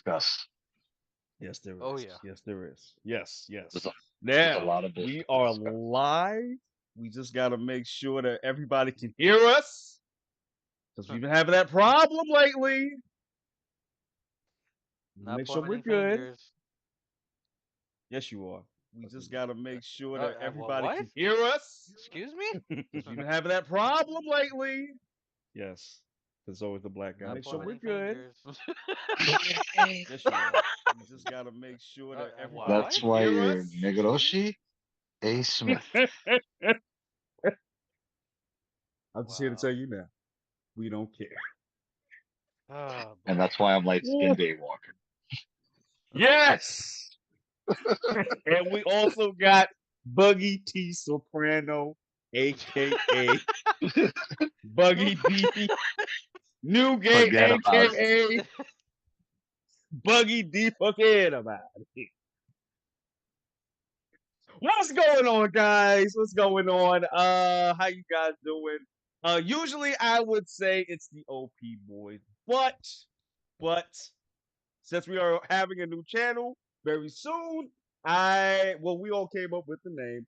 discuss. Yes, there Oh is. yeah. Yes, there is. Yes, There's yes. a Now, lot of business we to are discuss. live. We just got to make sure that everybody can hear us because we've been having that problem lately. Not Make sure we're pointing good. fingers. Yes, you are. We just got to make sure that What? everybody can hear us Excuse me? because we've been having that problem lately. Yes, there's always the black guy. Not Make sure we're pointing good. fingers. Yes, you are. We just got to make sure that everybody That's What? can why hear you're us. Negoroshi A. Smith. I'm just here to Wow. tell you now, we don't care. Oh And boy. that's why I'm light skinned Daywalker. Yes. And we also got Buggy T Soprano, aka Buggy D Newgate, Forget about it. aka Buggy D. Forget about it. What's going on, guys? What's going on? How you guys doing? Usually I would say it's the OP boys, but since we are having a new channel very soon, we all came up with the name.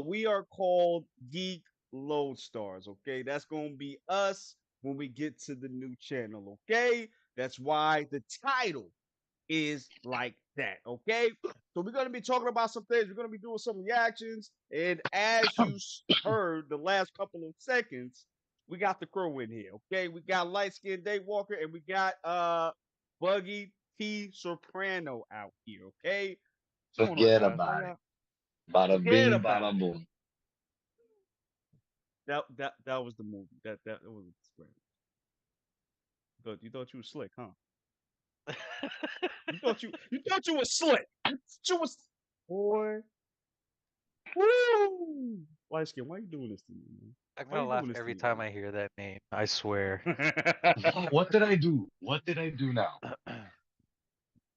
We are called Geek Lodestars. Okay, that's gonna be us when we get to the new channel. Okay, that's why the title is like that. Okay, so we're gonna be talking about some things. We're gonna be doing some reactions, and as you heard the last couple of seconds, we got the crew in here. Okay, we got light skinned Dave Walker, and we got Buggy T Soprano out here. Okay, what's going on, Forget guys? How about it. y'all? Bada Forget bing, about bada it. boom. That was the movie. That was the script. You thought you was slick, huh? You thought you was slick. You thought you was boy. Woo! Light skin, why you doing this to me, man? I'm Why gonna you laugh doing this to every me time I hear that name. I swear. right now? What did I do? What did I do now?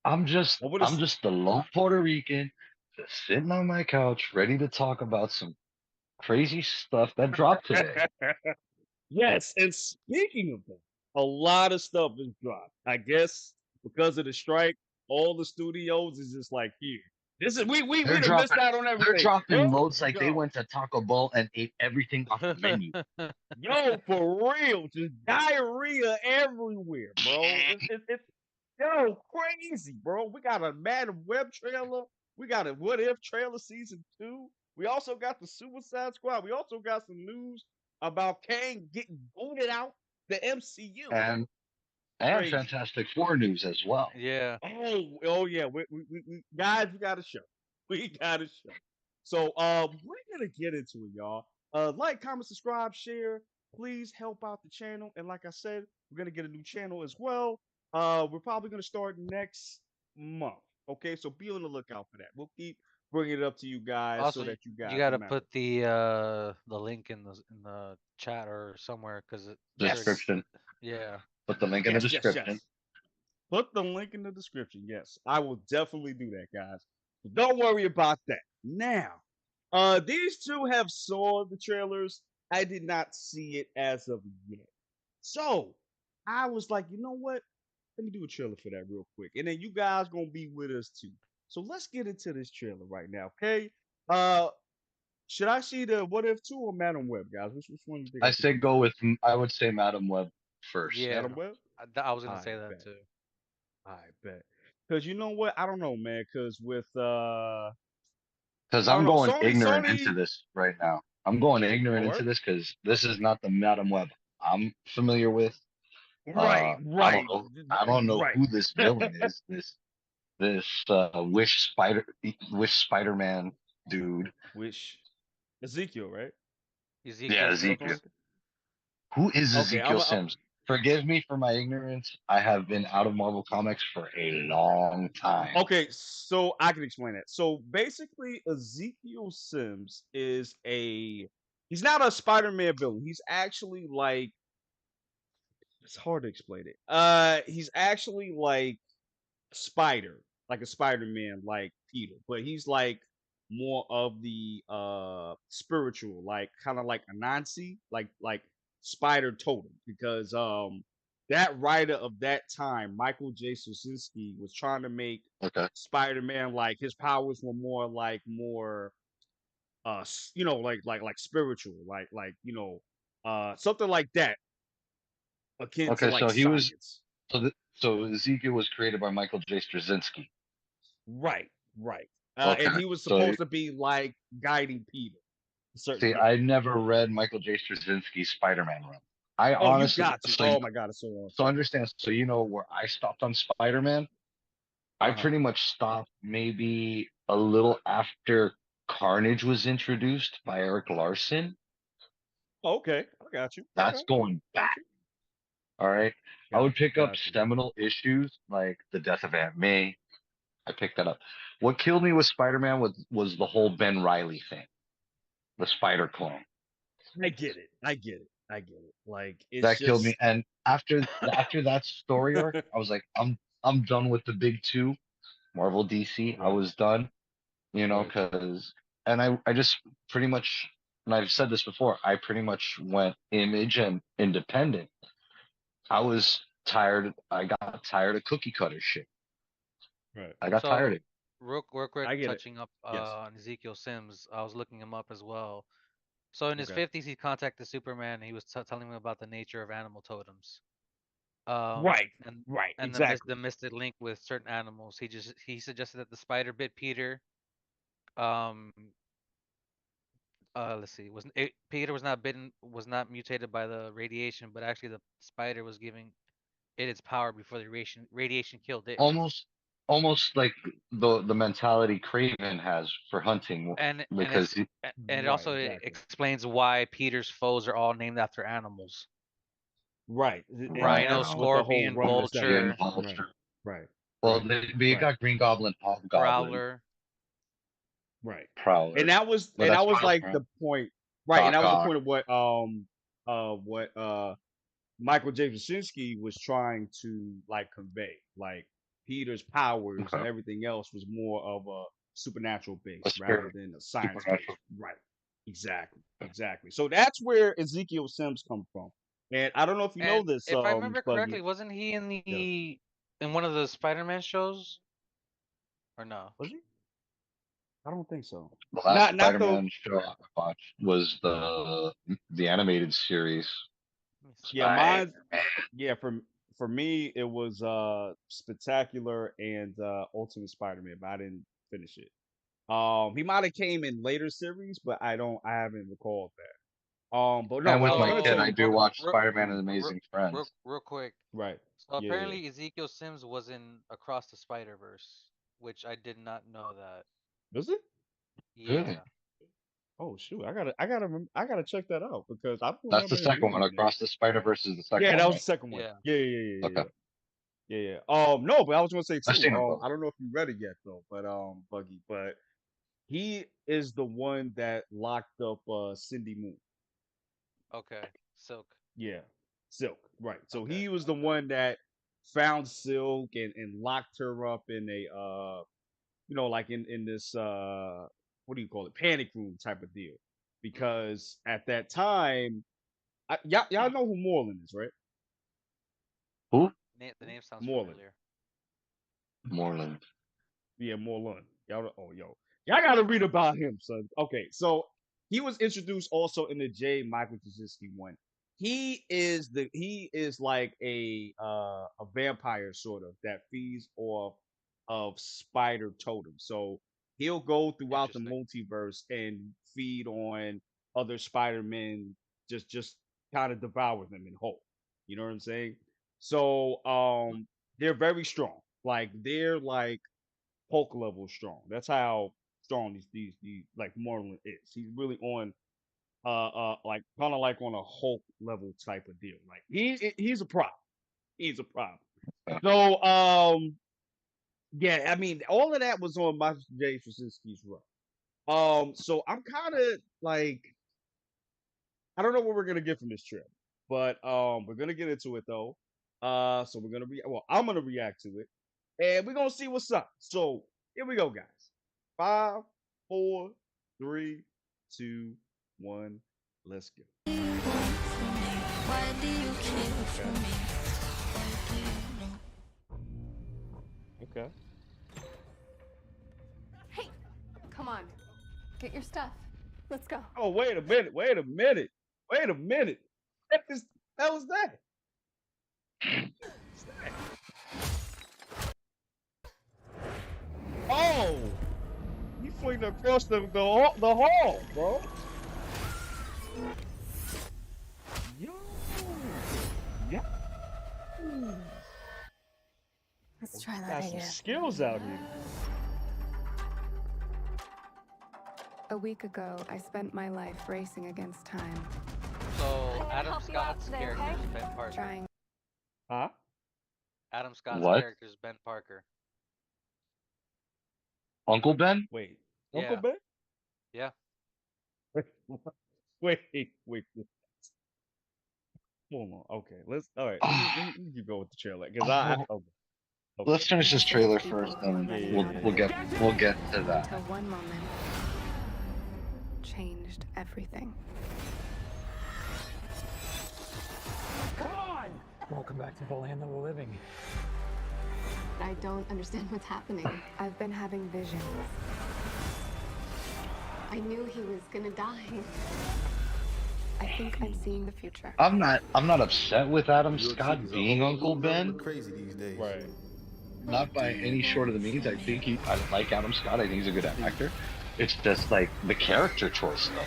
I'm just Over I'm this. just the lone Puerto Rican just sitting on my couch ready to talk about some crazy stuff that dropped today. Yes, and speaking of that, a lot of stuff is dropped. I guess because of the strike, all the studios is just like here. This is we They're done missed dropping out on they're everything. dropping Here loads we like they go. went to Taco Bell and ate everything off the menu. Yo, for real, just diarrhea everywhere, bro. It's yo crazy, bro. We got a Madam Web trailer. We got a What If trailer season 2. We also got the Suicide Squad. We also got some news about Kang getting booted out the MCU. And Crazy. Fantastic Four news as well. Yeah. Oh yeah. Guys, we got a show. We got a show. So we're gonna get into it, y'all. Like, comment, subscribe, share. Please help out the channel. And like I said, we're gonna get a new channel as well. We're probably gonna start next month. Okay, so be on the lookout for that. We'll keep bringing it up to you guys so Also, that you you guys gotta remember. put the link in the chat or somewhere because I'm sure. Yes, Description. Yeah. Put the link in the description. yes. Put the link in the description. Yes, I will definitely do that, guys. So don't worry about that. Now, these two have saw the trailers. I did not see it as of yet. So I was like, you know what? Let me do a trailer for that real quick. And then you guys gonna be with us too. So let's get into this trailer right now, okay? Uh should I see the What If 2 or Madam Web, guys? Which one do you think I I should say see? go with I would say Madam Web first. Yeah. Madam Web? I was gonna I say that bet. too. I bet. Cause you know what? I don't know, man. Cause with Because I don't I'm know. going Sony, ignorant into Sony. this right now. I'm going Oh, ignorant into word? this because this is not the Madam Web I'm familiar with. Right, I don't right, know. I don't know right. who this villain is. This Wish Spider-Man dude. Which Ezekiel, right? Yeah, Ezekiel Is that Sims. the one? Ezekiel. Who is Okay, Ezekiel Sims? Forgive me for my ignorance. I have been out of Marvel Comics for a long time. okay. So I can explain that. So basically, Ezekiel Sims is a. He's not a Spider-Man villain. He's actually like. It's hard to explain it. He's actually like Spider, like a Spider-Man, like Peter, but he's like more of the spiritual, like kind of like Anansi, like Spider Totem, because that writer of that time, Michael J. Straczynski, was trying to make Okay. Spider-Man like his powers were more like spiritual, something like that, akin to Okay. like So he was science. so Ezekiel was created by Michael J. Straczynski. Right, right. Okay. And he was So supposed to be like guiding Peter. Certain, see, yeah. I never read Michael J. Straczynski's Spider-Man run. I Oh, you honestly, got to. Oh my God, it's so so awesome. understand. So you know where I stopped on Spider-Man? I Uh huh. pretty much stopped maybe a little after Carnage was introduced by Eric Larson. Okay, I got you. Okay, That's going got back. you. All right. I would pick up Got you. seminal issues like the death of Aunt May. I picked that up. What killed me with Spider-Man was the whole Ben Riley thing, the Spider clone. I get it. I get it. I get it. Like it's That killed me. just And after that story arc, I was like, I'm done with the big two, Marvel DC. I right, was done, right, because and I just pretty much, and I've said this before, I pretty much went Image and independent. I was tired. I got tired of cookie cutter shit. right. I got tired of So it. real quick, I get it. touching up Yes. on Ezekiel Sims. I was looking him up as well. So in his Okay. 50s, he contacted Superman. He was telling him about the nature of animal totems. Um, Right. and Right. and the Exactly. mystic link with certain animals. He suggested that the spider bit Peter. Um, let's see, Peter was not mutated by the radiation, but actually the spider was giving it its power before the radiation killed it. Almost, almost like the mentality Craven has for hunting, because And it Right. also Exactly. explains why Peter's foes are all named after animals: Right. And rhino, that's what the Rhino, whole scorpion, run is that way. Scorpion, vulture, Right. Vulture. Right. Well, Right. you Right. got Green Goblin, Hobgoblin, prowler. Right. Prowler, but And that's that was Miles like Morales. the point. Right. And Doc that was the Ock. point of what Michael J. Straczynski was trying to like convey. Like Peter's powers and Okay. everything else was more of a supernatural A base rather spirit, than a science base. supernatural. Right. Exactly. Exactly. So that's where Ezekiel Sims come from. And I don't know if you know And this, if I remember Buggy. correctly, wasn't he Yeah. in one of the Spider-Man shows or no? Was he? I don't think so. The last Not the Spider-Man show I watched was the animated series. Let me see. yeah, Spider. mine yeah, for me it was Spectacular and Ultimate Spider-Man, but I didn't finish it. He might have came in later series, but I haven't recalled that. But no, And what I with was my gonna kid, tell So I you, do watch real, Spider-Man and real, Amazing Friends. real quick. right. So Yeah, yeah. apparently Ezekiel Sims was in Across the Spider-Verse, which I did not know that. Was it? Really? Yeah. Oh shoot, I gotta check that out because I don't That's the remember him second being one. in there. Across the Spider-Verse is the second Yeah, one, that was right? the second one. Yeah. Yeah, yeah, yeah, yeah, Okay. yeah. Yeah, yeah. No, but I was gonna say I've too. seen them both. I don't know if you read it yet though, but Buggy, but he is the one that locked up Cindy Moon. Okay. Silk. Yeah, Silk. Right. So Okay. he was the one that found Silk and locked her up in a like in this what do you call it, panic room type of deal, Mm-hmm. because at that time, y'all know who Moreland is, right? Who? The name sounds Moreland. familiar. Moreland. Yeah, Moreland. Y'all gotta read about him, son. Okay, so he was introduced also in the J. Michael Straczynski one. He is like a vampire sort of that feeds off of spider totems. So he'll go throughout the Interesting. multiverse and feed on other Spider-Men, just kind of devour them in whole. You know what I'm saying? So they're very strong. Like they're like Hulk level strong. That's how strong these like Marlon is. He's really on like kind of like on a Hulk level type of deal. Like he's a prop. He's a prop. Yeah. So yeah, I mean all of that was on Michael J. Straczynski's run. So I'm kind of like I don't know what we're gonna get from this trip, but we're gonna get into it though. So we're gonna I'm gonna react to it, and we're gonna see what's up. So here we go, guys. 5, 4, 3, 2, 1. Let's go. Why do you care for me? Okay. Hey, come on. Get your stuff. Let's go. Oh, wait a minute. Wait a minute. Wait a minute. What the hell is that? What's that? Oh! He flinged across the hall, bro. Yo! Yeah. Let's try that Got some again. skills out here. A week ago, I spent my life racing against time, So Adam help you out Scott's today, character okay? is Ben Parker. trying. Huh? Adam Scott's What? character is Ben Parker. Uncle Ben? Wait. Yeah. Uncle Ben? Yeah. Wait. Hold on. Okay. All right. Let me go with the trailer. Because okay. Let's finish this trailer People first, who are then running Yeah. out of we'll it. get to that. Until one moment changed everything. Welcome back to the land of the living. I don't understand what's happening. I've been having visions. I knew he was gonna die. I think I'm seeing the future. I'm not upset with Adam Your Scott kids are being whole Uncle new level Ben. of crazy these days. Right. Not by any short of the means. I like Adam Scott. I think he's a good actor. It's just like the character choice though.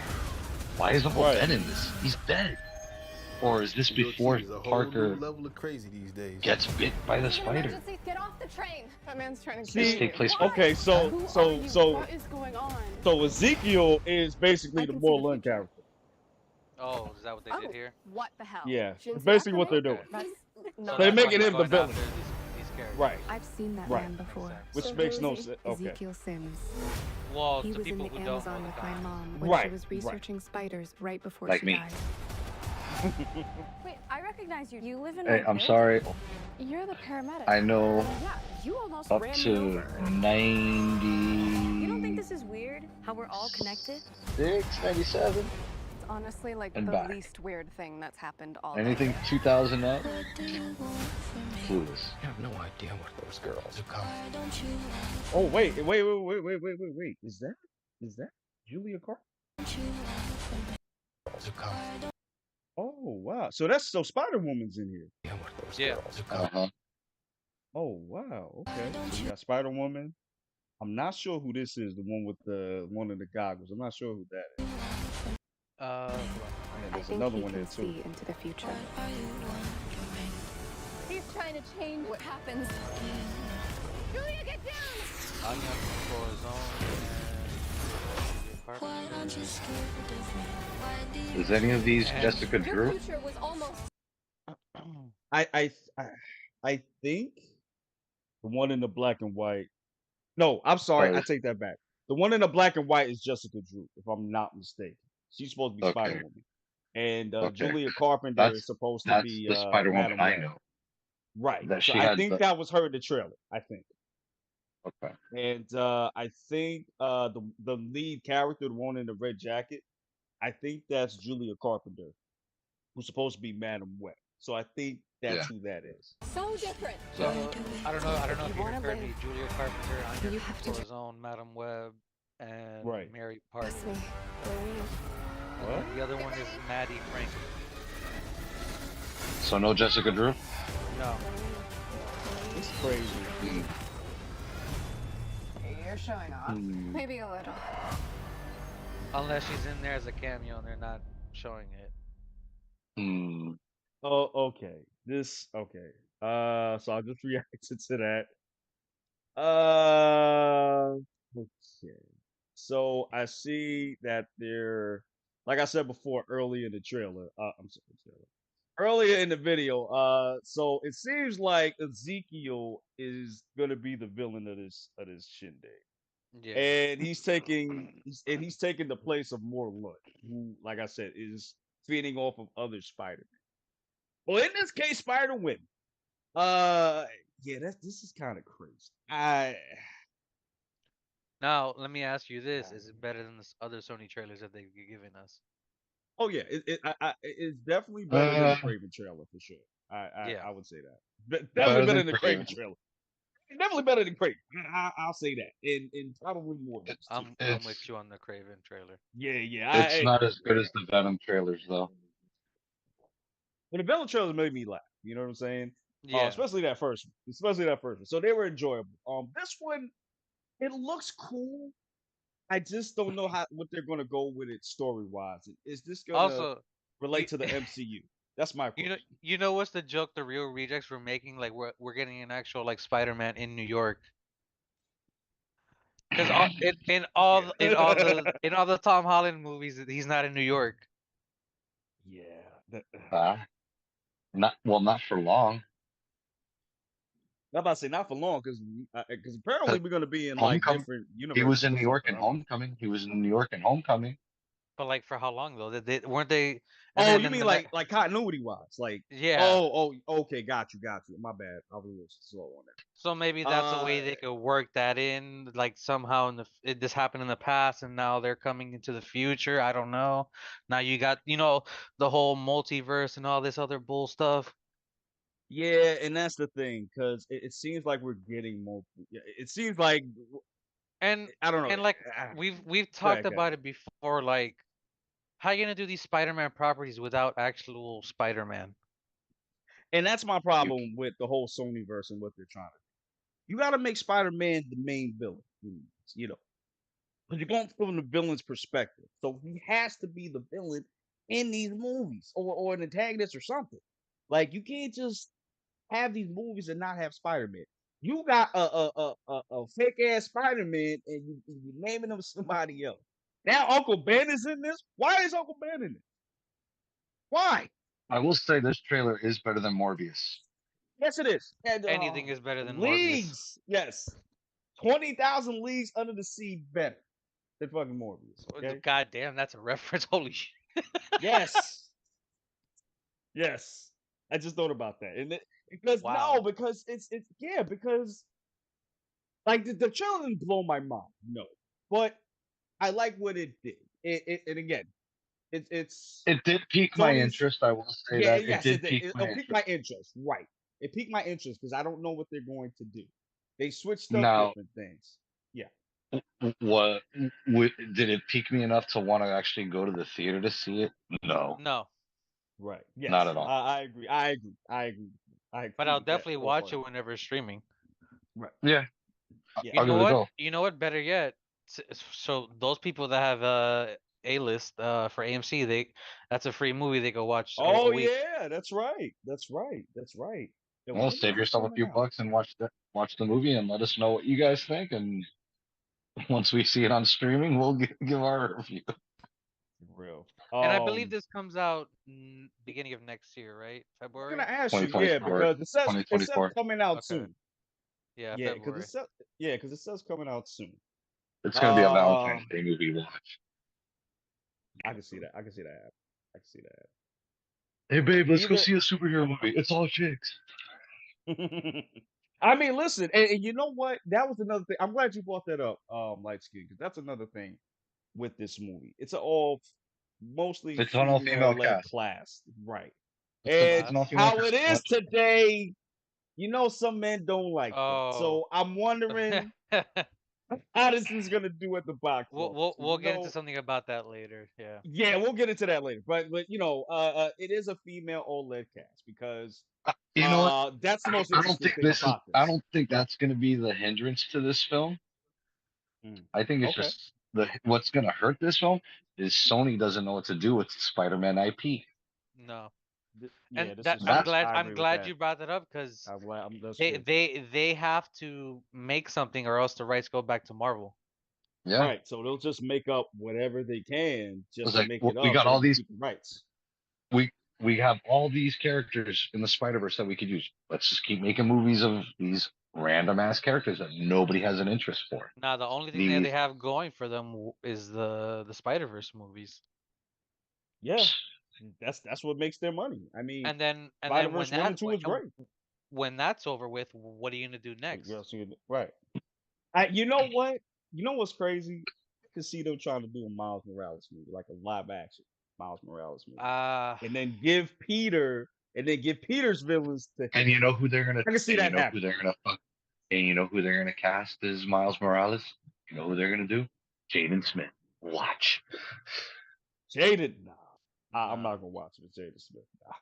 Why is Uncle Right. Ben in this? He's dead. Or is this Your before kids are whole Parker new level of crazy these days. gets bit by the spider? Emergency, get off the train. That man's trying to This See, take place. okay, so what is going on? so Ezekiel is basically I the can see the Borland future. character. Oh, is that what they did here? What the hell? Yeah. She didn't That's see that basically what they're coming? doing. That's So not They're that's why making he's him the going villain. after these characters. Right. I've seen that Right. man before. Which So makes who no is he? sense. Okay. Ezekiel Sims. Well, He to was in people the who don't know Amazon the with my comics. mom when Right, she was right. researching spiders right before Like she me. died. Wait, I recognize you. You live in Hey, my I'm building. sorry. You're the paramedic. I know Yeah, you almost up ran me to over. 90. You don't think this is weird? How we're all connected? 97? It's honestly like And the back. least weird thing that's happened all Anything day. 2000 up? Clueless. I have no idea what those girls have come. Oh wait. Is that Julia Carter? Girls have come. Oh wow. So Spider Woman's in here. Yeah, what those Yeah. girls have come. Uh-huh. Oh wow. Okay. So you got Spider Woman. I'm not sure who this is. The one with the one of the goggles. I'm not sure who that is. Hold on. And I there's think another he one there can too. see into the future. He's trying to change what happens. Julia, get down! Anya for his own. Is any of these And- Jessica Your Drew? future was almost. I think the one in the black and white. No, I'm sorry. I take that back. The one in the black and white is Jessica Drew, if I'm not mistaken. She's supposed to be Okay. Spider Woman, and Okay. Julia Carpenter That's- is supposed to That's be the Spider Woman Madam I Web. know. Right. That So she I had think the- that was her in the trailer. I think. Okay. And I think the lead character, the one in the red jacket, I think that's Julia Carpenter, who's supposed to be Madam Web. So I think that's who that is. So different. So I don't know if you wanna heard me. live, Julia Carpenter, Anya you have to for his own, Madam Web, and Right. Mary Parker. Trust me. And then the other one is Maddie Franklin. So no Jessica Drew? No. It's crazy. You're showing off. Maybe a little. Unless she's in there as a cameo and they're not showing it. Hmm. Oh, okay. Okay. So I'll just react to that. Okay. So I see that they're, like I said before, early in the trailer. I'm sorry, trailer. Earlier in the video. So it seems like Ezekiel is gonna be the villain of this shindig. Yeah. And he's taking the place of Morlun, who, like I said, is feeding off of other Spider-Man. Well, in this case, Spider-Man. Yeah, this is kind of crazy. Now let me ask you this: is it better than the other Sony trailers that they've given us? Oh yeah, it's definitely better than the Craven trailer for sure. Yeah. I would say that. Definitely better than the Craven. Craven trailer. Definitely better than Craven. I'll say that, and probably more too. I'm with It's you on the Craven trailer. Yeah. it's not as good as the Venom trailers though. But the Venom trailers made me laugh. You know what I'm saying? Yeah. Especially that first one. Especially that first one. So they were enjoyable. This one, it looks cool. I just don't know what they're gonna go with it story wise. Is this gonna Also, relate you, to the MCU? That's my question. you know what's the joke the real rejects were making? Like we're getting an actual like Spider-Man in New York. Because Yeah. in all the Tom Holland movies, he's not in New York. Yeah. That, Uh, not for long. I'm about to say not for long because apparently we're gonna be in like Homecoming. different He was universes in or New York something. in Aren't we? Homecoming. He was in New York in Homecoming. But like for how long though? They weren't they? And Oh, then you in mean the like continuity wise? Like yeah. okay, got you. My bad. I was a little slow on that. So maybe that's a way they could work that in, like somehow this happened in the past and now they're coming into the future. I don't know. Now you got the whole multiverse and all this other bull stuff. Yeah, and that's the thing because it seems like we're getting more. It seems like And I don't know. and like ah, we've Go talked ahead, go ahead. about it before. Like how you gonna do these Spider-Man properties without actual Spider-Man? And that's my You, problem with the whole Sony verse and what they're trying to do. You got to make Spider-Man the main villain, you know, because you're going from the villain's perspective. So he has to be the villain in these movies or an antagonist or something. Like you can't just have these movies and not have Spider-Man. You got a fake ass Spider-Man and you naming him somebody else. Now Uncle Ben is in this. Why is Uncle Ben in this? Why? I will say this trailer is better than Morbius. Yes, it is. And Anything is better than Morbius. leagues, yes, 20,000 leagues under the sea better than fucking Morbius. Okay. God damn, that's a reference. Holy shit. Yes. Yes. I just thought about that, and because Wow. because it's yeah, because like the trailer didn't blow my mind, no, but I like what it did. And again, it's It did pique my Sony's. interest. I will say Yeah, that it yes, did it did. pique my It'll pique interest. my interest, right? It piqued my interest because I don't know what they're going to do. They switched up Now, different things. Yeah. what did it pique me enough to want to actually go to the theater to see it? No, No, Right. not Yes. at all. I agree. I agree. I agree. I but agree I'll with that definitely watch it wholeheartedly. whenever it's streaming. Right. Yeah, Yeah. You I'll know give it a what? go. You know what? Better yet, so those people that have A-list for AMC, that's a free movie they go watch a Oh week. yeah, that's right. That's right. That's right. And Well, when is save it yourself a coming few out? bucks and watch the movie and let us know what you guys think. And once we see it on streaming, we'll give our review. For real. And I believe this comes out beginning of next year, right? I'm gonna February? ask you, yeah, 2024, because it says 2024. coming out Okay. soon. Yeah, Yeah, because February. it says coming out soon. It's gonna be a Uh, Valentine's Day movie to watch. I can see that. I can see that. I can see Hey babe, let's go that. see a superhero movie. It's all chicks. Either. I mean, listen, and you know what? That was another thing. I'm glad you brought that up, Light Skin, because that's another thing with this movie. It's mostly It's an all female female-led cast. class, right? It's And an all Class. female how cast. it is today, some men don't like that. Oh. So I'm wondering how this is gonna do at the box office. We'll get into something about that later. Yeah. Yeah, we'll get into that later. But it is a female OLED cast because You know what? that's the most I don't interesting think thing this is. about I this. don't think that's going to be the hindrance to this film. Mm. I think it's Okay. just what's going to hurt this film is Sony doesn't know what to do with Spider-Man IP. No. Yeah, And this that is I'm true. That's glad I I'm agree with glad that. you brought that up because I'm glad that's they true. they they have to make something or else the rights go back to Marvel. yeah. Right. So they'll just make up whatever they can It's just to like make it we up got so they all can these. keep the rights. We we have all these characters in the Spider-Verse that we could use. Let's just keep making movies of these random ass characters that nobody has an interest for. Now the only thing that they These have going for them is the Spider-Verse movies. Yeah. That's what makes their money. I mean, And then Spider-Verse 1 and 2 is great. when that's over with, what are you gonna do next? Yeah, so right. You know what? You know what's crazy? I can see them trying to do a Miles Morales movie, like a live action Miles Morales movie. And then give Peter's villains to him. and you know who they're gonna I can see and you that know who happen. they're gonna fuck And you know who they're gonna cast as Miles Morales? You know who they're gonna do? Jaden Smith. Watch. Jaden, nah. I'm Nah. not gonna watch it with Jaden Smith. Nah.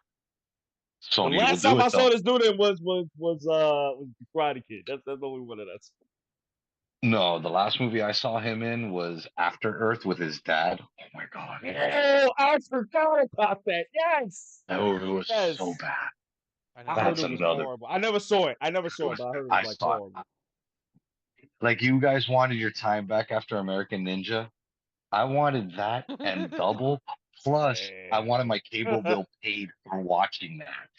The Sony will last do time it I though. saw this dude in was the Karate Kid. That's the only one of that. No, the last movie I saw him in was After Earth with his dad. Oh my god. Oh, I forgot about that. Yes, Oh, it was so yes. bad. I I never heard That's it was watched it. another. horrible. I never saw it. I never It saw it, was but I bad. heard it was I like saw it. horrible. Like you guys wanted your time back after American Ninja. I wanted that and double. Plus, I wanted my cable Damn. bill paid for watching that.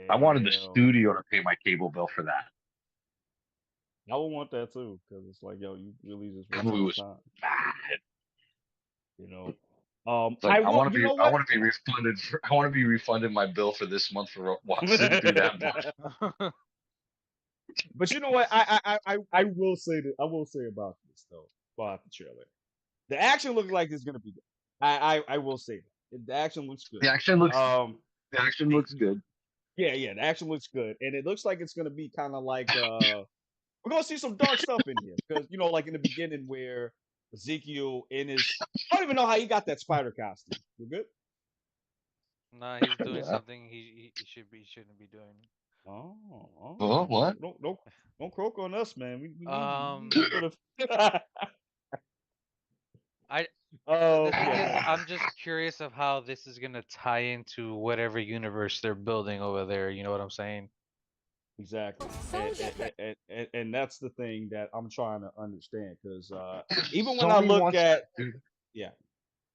I wanted the Damn. studio to pay my cable bill for that. I would want that too, because it's like, yo, you really just That wasting movie my was time. bad. You know. It's like I will. You know I what? want to be refunded. I want to be refunded my bill for this month for sitting through that bullshit. But you know what? I will say that I will say about this though, about the trailer. The action looks like it's gonna be good. I will say that. The action looks good. The action looks. Um The action the, looks good. yeah, the action looks good. And it looks like it's gonna be kind of like we're gonna see some dark stuff in here. Because you know, like in the beginning where Ezekiel in his I don't even know how he got that spider costume. You good? Nah, he's doing Yeah. something he shouldn't be doing. Oh, Oh, what? don't croak on us, man. We need you. We need you Um, for the I Oh, the thing is, yeah. I'm just curious of how this is gonna tie into whatever universe they're building over there. You know what I'm saying? Exactly. Soldier. And that's the thing that I'm trying to understand because If even when I Sony look wants to, at dude, yeah,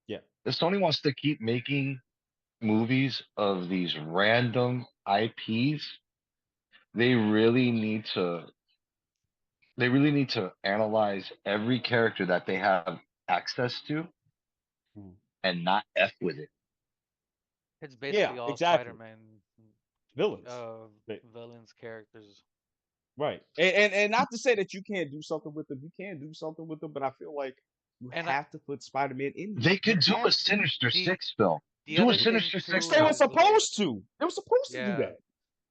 yeah, if Sony wants to keep making movies of these random IPs, they really need to they really need to analyze every character that they have access to Mhm. and not F with it. It's Yeah, basically all exactly. Spider-Man Villains. villains characters. Right. And not to say that you can't do something with them. You can do something with them, but I feel like you And have to put Spider-Man in here. They You could do have a to. Sinister the Six film. the Do a other thing Sinister Which Six too they were film. is like, supposed to. They were supposed to do yeah, that.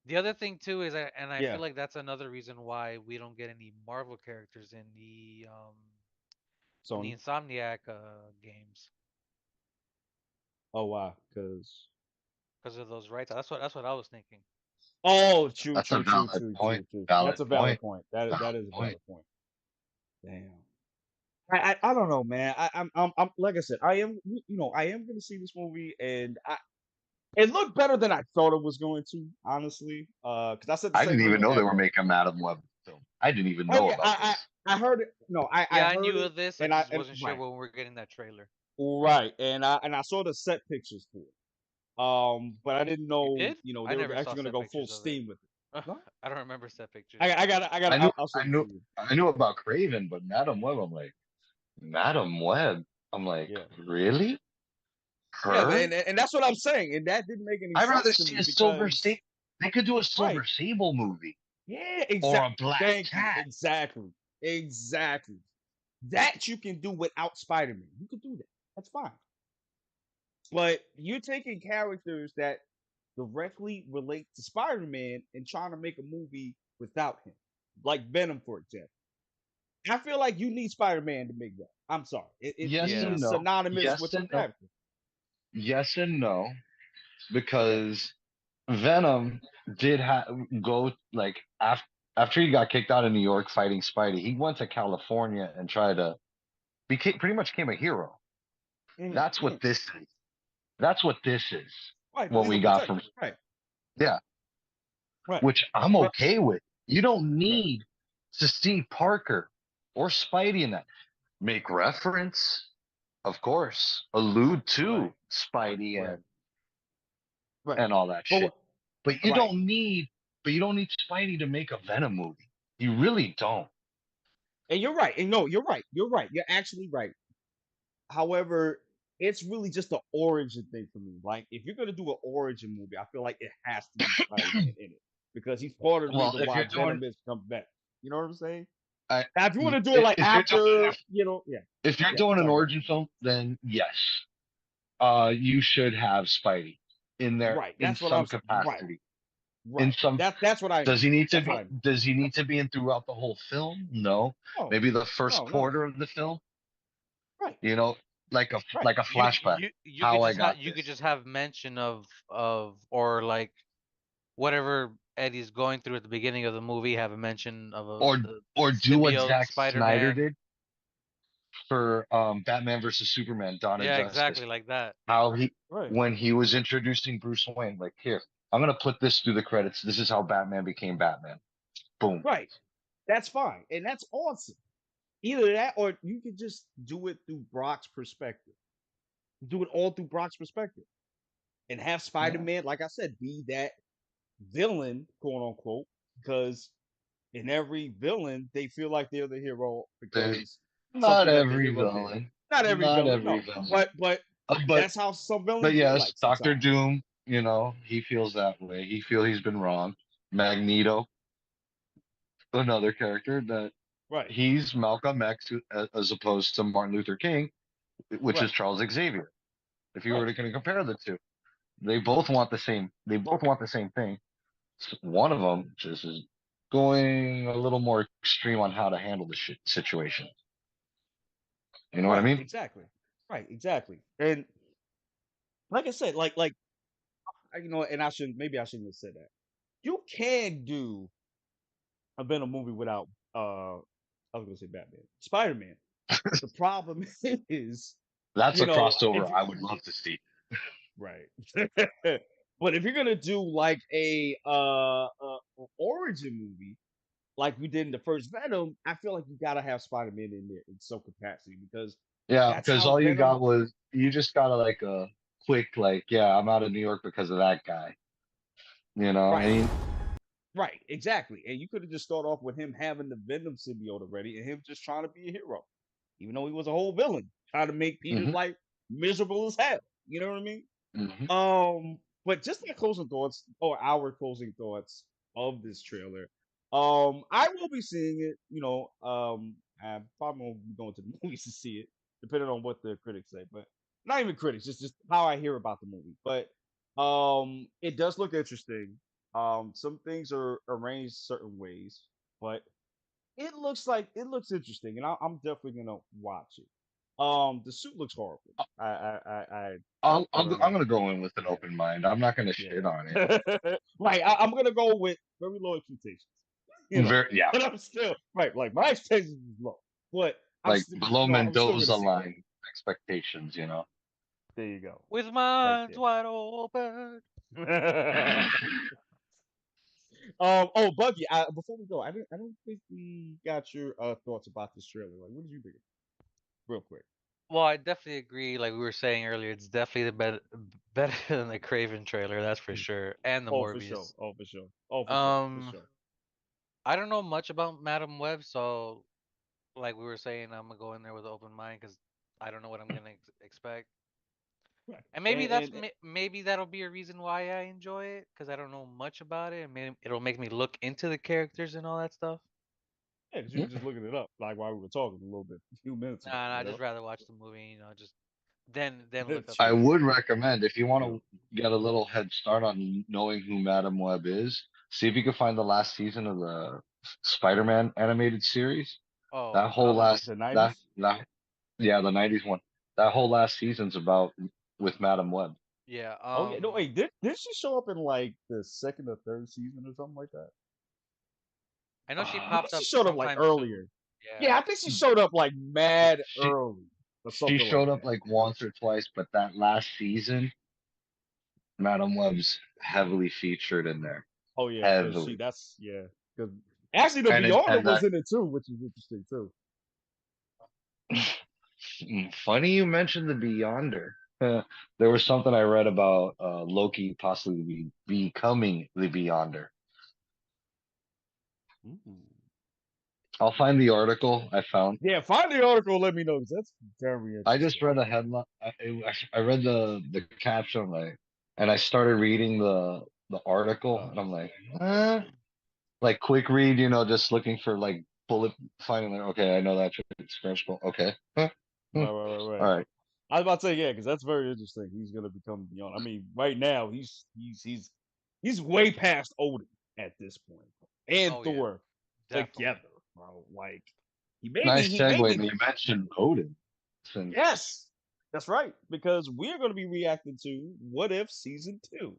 the other thing too is and I Yeah. feel like that's another reason why we don't get any Marvel characters in the Sony. Insomniac games Oh wow. Because because of those rights. That's what I was thinking. oh, true, That's a true, true, valid true, point. true, true. Valid That's a valid point. point. Valid That is a point. valid point. Damn. I don't know, man. I'm like I said, I am gonna see this movie, and it looked better than I thought it was going to, honestly. Because I said the I same didn't thing even with know they were Echo. making Madam Web film. I didn't even Oh know yeah, about this. I heard it. No, I Yeah, I heard knew it, of this. I and just wasn't sure right, when we were getting that trailer. right, and I saw the set pictures for it. But I didn't You know, did? I they were never saw actually gonna set go full pictures of it. steam with it. No, I don't remember set pictures. I knew I'll I send it knew to you. I knew about Craven, but Madam Web, I'm like, Madam Web. I'm like, Yeah, really? yeah, Her? and that's what I'm saying, and that didn't make any I'd rather sense to see me a Silver because Sable. They could do a right. Silver Sable movie Yeah, or exactly. a Black Thank you. Cat. Exactly. Exactly. That you can do without Spider-Man. You can do that. That's fine. But you're taking characters that directly relate to Spider-Man and trying to make a movie without him. Like Venom, for example. I feel like you need Spider-Man to make that. I'm sorry. Yes He Yeah. and is no. synonymous with Yes the and no. character. Yes and no. Okay. Because Venom did go like after he got kicked out of New York fighting Spidey, he went to California and tried to pretty much became a hero. That's what Mhm. this is. That's what this is. Right, because What he's a we got from protector. Right. yeah, Right. which I'm But okay with. You don't right. need to see Parker or Spidey in that. Make reference, of course, allude Right. to Spidey Right. and Right. all that But shit. But you right. don't need Spidey to make a Venom movie. You really don't. And you're right. And no, you're right. You're right. You're actually right. However, it's really just an origin thing for me. Like, if you're gonna do an origin movie, I feel like it has to be Spider-Man in it because he's part of the Well, reason if why you're doing Venom is come back. You know what I'm saying? I, Now, if you want to do it like if you're doing after, yeah, if you're yeah, doing an sorry, go ahead. origin film, then yes, you should have Spidey in there Right, in that's what I'm some saying. Right, capacity. Right. some. That's what I Does mean. he need to That's what be? I mean. Does he need to be in throughout the whole film? No. No, Maybe the first no. quarter of the film. Right, You know, like a right. like a flashback. You could How I just have got this, mention of or like whatever Eddie's going through at the beginning of the movie, have a mention of or the do what symbiote Zack Snyder Spider-Man. did for Batman versus Superman: Dawn of Yeah, Justice. exactly like that. How he Right. when he was introducing Bruce Wayne, like here, I'm gonna put this through the credits. This is how Batman became Batman. Boom. Right. That's fine. And that's awesome. Either that or you could just do it through Brock's perspective. Do it all through Brock's perspective. And have Yeah. Spider-Man, like I said, be that villain, quote unquote, because in every villain, they feel like they're the hero There's because not something that the every hero did. villain. Not every Not villain, every no. villain. But But that's how some but villains feel yes, like Doctor sometimes. Doom, you know, he feels that way. He feel he's been wrong. Magneto, another character that Right, he's Malcolm X as opposed to Martin Luther King, which is right, Charles Xavier. If you were right. to compare the two, they both want the same. They both want the same thing. One of them just is going a little more extreme on how to handle the situation. You know what I Right, mean? exactly. Right, exactly. And like I said, and maybe I shouldn't have said that. You can do a Venom movie without I was gonna say Batman. Spider-Man. The problem is, That's you a know, crossover I would love to see. right. But if you're gonna do like a origin movie, like we did in the first Venom, I feel like you gotta have Spider-Man in there in some capacity because Yeah, that's because how all you Venom. got was you just got like a quick like, yeah, I'm out of New York because of that guy. You know, Right, and right, exactly. And you could have just started off with him having the Venom symbiote already and him just trying to be a hero, even though he was a whole villain, trying to make Peter's hmm life miserable as hell. You know what I mean? hmm But just my closing thoughts or our closing thoughts of this trailer. I will be seeing it. I probably won't be going to the movies to see it, depending on what the critics say. But not even critics, just how I hear about the movie. But it does look interesting. Some things are arranged certain ways, but it looks interesting, and I'm definitely gonna watch it. The suit looks horrible. I don't I'm know. gonna go in with an open mind. I'm not gonna shit Yeah. on it. Right. I'm gonna go with very low expectations. You know, Very, yeah, but I'm still right. Like my expectations is low, but I'm like still, below I'm still Mendoza gonna see it. line expectations. You know. There you go. With Right minds wide open. there. Oh, Buggy. Before we go, I don't think we got your thoughts about this trailer. Like, what did you think? Real quick. Well, I definitely agree. Like we were saying earlier, it's definitely better than the Craven trailer, that's for sure, and the Oh, for sure. Morbius. Oh, for sure. Oh, for sure. For Um, sure. I don't know much about Madam Web, so like we were saying, I'm gonna go in there with an open mind because I don't know what I'm gonna expect. Right. And maybe And maybe that'll be a reason why I enjoy it because I don't know much about it, and maybe it'll make me look into the characters and all that stuff. yeah, 'cause you were just looking it up, like while we were talking a little bit, a few minutes ago. Nah, You I'd just know. rather watch the movie, just then look up I True. the. would recommend if you want True. to get a little head start on knowing who Madam Web is, see if you can find the last season of the Spider-Man animated series. Oh, That whole last The '90s. that yeah, the '90s one. That whole last season's about with Madam Web. yeah. Oh yeah, no wait, did she show up in like the second or third season or something like that? I know she I think popped she up showed up like sometime soon. earlier. Yeah. Yeah, I think she showed up like mad She early or she something like showed up that. like once or twice, but that last season, Madam Web's heavily featured in there. Oh yeah, because Heavily. because actually the Beyonder And was that in it too, which is interesting too. funny you mentioned the Beyonder. There was something I read about Loki possibly becoming the Beyonder. Mm. I'll find the article I found. Yeah, find the article. Let me know because that's very I just interesting. read a headline. I read the caption and I started reading the article, Uh, and I'm like, like quick read, just looking for like bullet, finding like, okay, I know that it's French, okay, huh? Hmm. right. All right, I was about to say yeah, because that's very interesting. He's gonna become beyond. I mean, right now he's He's way past Odin at this point, and Oh, yeah, Thor definitely. together, bro. Like Nice he segue. maybe And you mentioned Odin. Since yes, that's right, because we're going to be reacting to What If season 2.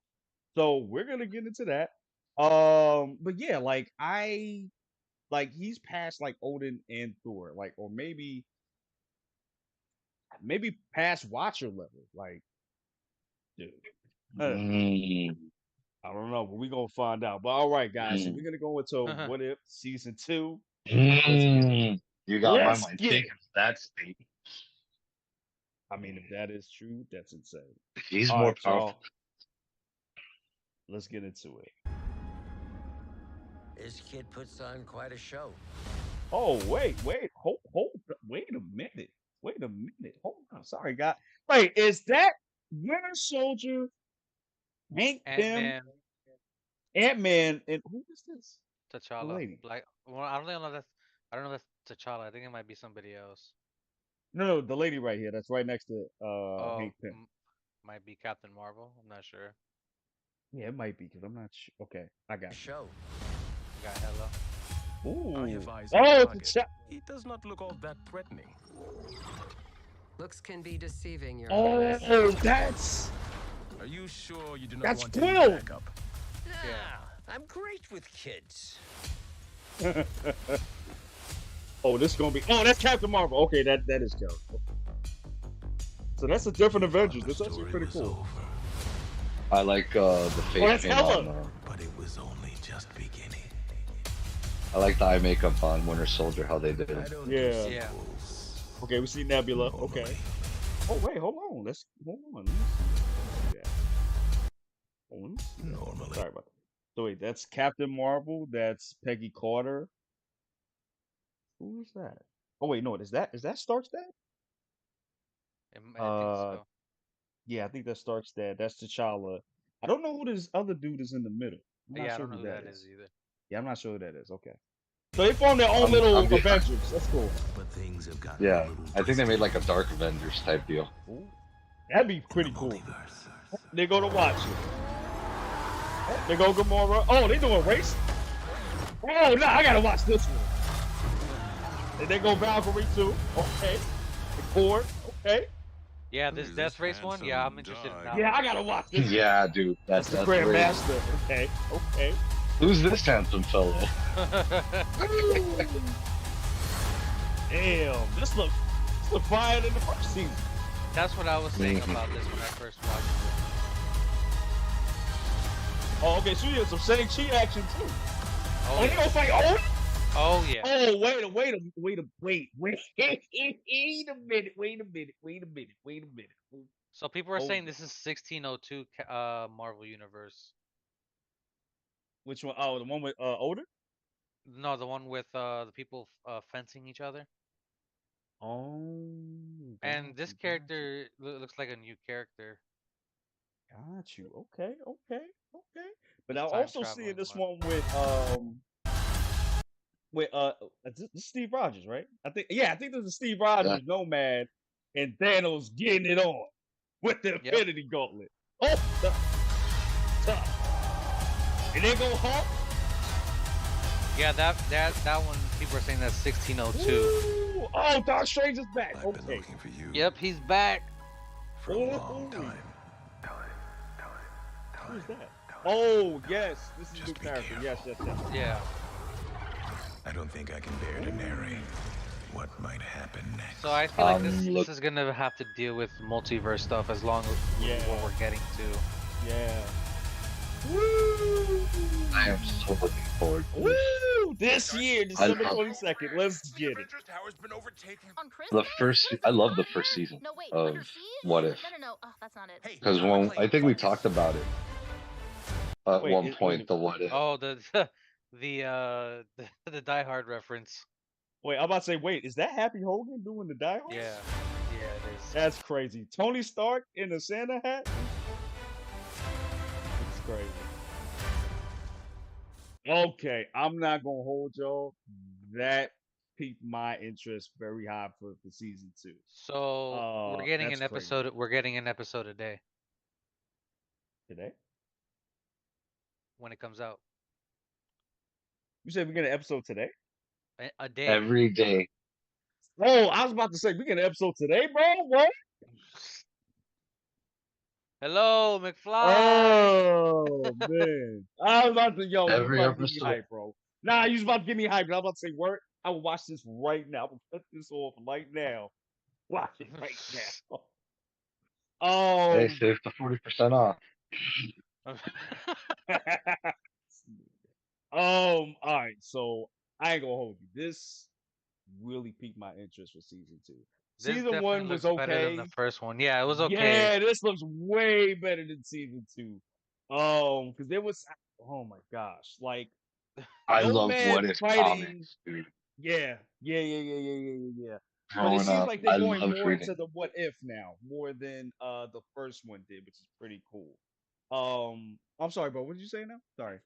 So we're going to get into that. But yeah, like he's past like Odin and Thor, like or maybe past Watcher level. Like, dude, Mm, I don't know, but we're gonna find out. But all right, guys, so mm, we're gonna go into What If season 2. Let's get it. mm. You got my Let's mind get thinking it. that state. I mean, if that is true, that's insane. He's All more right, powerful. y'all. Let's get into it. This kid puts on quite a show. Oh, wait, wait a minute. Hold on. Sorry, guy. Wait, is that Winter Soldier, Hank Pym, Ant-Man, Ant-Man, and who is this? The T'Challa. lady. Like, well, I don't know that's. I don't know that's T'Challa. I think it might be somebody else. No, the lady right here. That's right next to Oh, Hank Pym. might be Captain Marvel. I'm not sure. Yeah, it might be because I'm not sure. Okay, I got you. Show. Got Hella. Ooh. I have eyes Oh, on the it's target. He does not look all that threatening. Looks can be deceiving, Your Highness. Oh, that's Are you sure you do not That's want any Quill. backup? Yeah, I'm great with kids. oh, this is gonna be. Oh, that's Captain Marvel. Okay, that is Joe. So that's a different Avengers. That's actually pretty cool. I like the face that's paint Hella. on. But it was only just beginning. I like the eye makeup on Winter Soldier. How they did I it. don't do Yeah. Yeah. sequels Okay, we see Nebula. normally. Okay. Oh wait, hold on. Hold on. Let me see that. Hold on, let me see that. Normally. Sorry about that. So wait, that's Captain Marvel. That's Peggy Carter. Who is that? Oh wait, no, is that Stark's dad? I think so. Yeah, I think that Stark's dad. That's T'Challa. I don't know who this other dude is in the middle. I'm not Yeah, I sure don't know who who that that is. is either. Yeah, I'm not sure who that is. Okay. So they formed their own little I'm good. Avengers. That's cool. But things have gotten Yeah, a little I think they made twisted like a Dark Avengers type deal. Ooh, that'd be in the pretty cool. multiverse. They go to watch it. They go Gamora. Oh, they doing race? Oh, no, I gotta watch this one. And they go Valkyrie too. Okay. The Cord. Okay. Yeah, this Death Race one. Yeah, I'm interested in that Yeah, one. I gotta watch this. Yeah, dude, That's the that's Grand great. Master. Okay. Okay. Who's this handsome fellow? Damn, this look fire than the first season. That's what I was saying about this when I first watched it. Oh, okay, so you have some Shang-Chi action too. Oh, Oh, you gonna fight Odin? oh yeah. Oh, wait a minute. Wait a minute. So people are Hold saying up. this is 1602 Marvel Universe. Which one? Oh, the one with Odin? No, the one with the people fencing each other. Oh, And this got you. character looks like a new character. Got you. Okay. But This I time also see traveling this one. one with this is Steve Rogers, right? I think this is Steve Rogers, Nomad, and Thanos getting it on with the Yep. Infinity Gauntlet. Oh, and they go Hulk. Yeah, that one. People are saying that's 1602. Ooh. Oh, Doctor Strange is back. I've been Okay. looking for you Yep, he's back. for a long time. Who's that? Oh, yes. This is a new Just be character. careful. Yes. Yeah. I don't think I can bear to narrate what might happen next. So I feel like Look- this is gonna have to deal with multiverse stuff as long as what we're getting to. Yeah. Woo! I am so looking forward to Woo! this. This year, December 22nd. Let's get it. I love the first season No, wait. of Under siege? What If, No. Oh, that's not it. because when I think we talked about it at Wait, one point. The What If. Oh, the the Die Hard reference. Wait, I'm about to say, wait, is that Happy Hogan doing the Die Hard? Yeah, it is. That's crazy. Tony Stark in a Santa hat? It's crazy. Okay, I'm not gonna hold y'all. That piqued my interest very high for season 2. So we're getting that's an crazy. episode. We're getting an episode a day. Today? when it comes out. You said we get an episode today? A day. Every day. Oh, I was about to say we get an episode today, bro. What? Hello, McFly. Oh man, I was about to yo. You Every about to get me episode. hype, bro. Nah, you was about to get me hype. I was about to say, word. I will watch this right now. I will cut this off right now. Watch it right now. Hey, save the 40% off. All right. So I ain't gonna hold you. This really piqued my interest for season 2. This Season definitely 1 was looks better than the okay. first one. Yeah, it was okay. Yeah, this looks way better than season 2. Because there was, oh my gosh, like I love Nomad What If fighting. comics, dude. Yeah. But it Growing seems up, like they're I going loved more reading. into the what if now, more than the first one did, which is pretty cool. I'm sorry, bro. What did you say now? Sorry.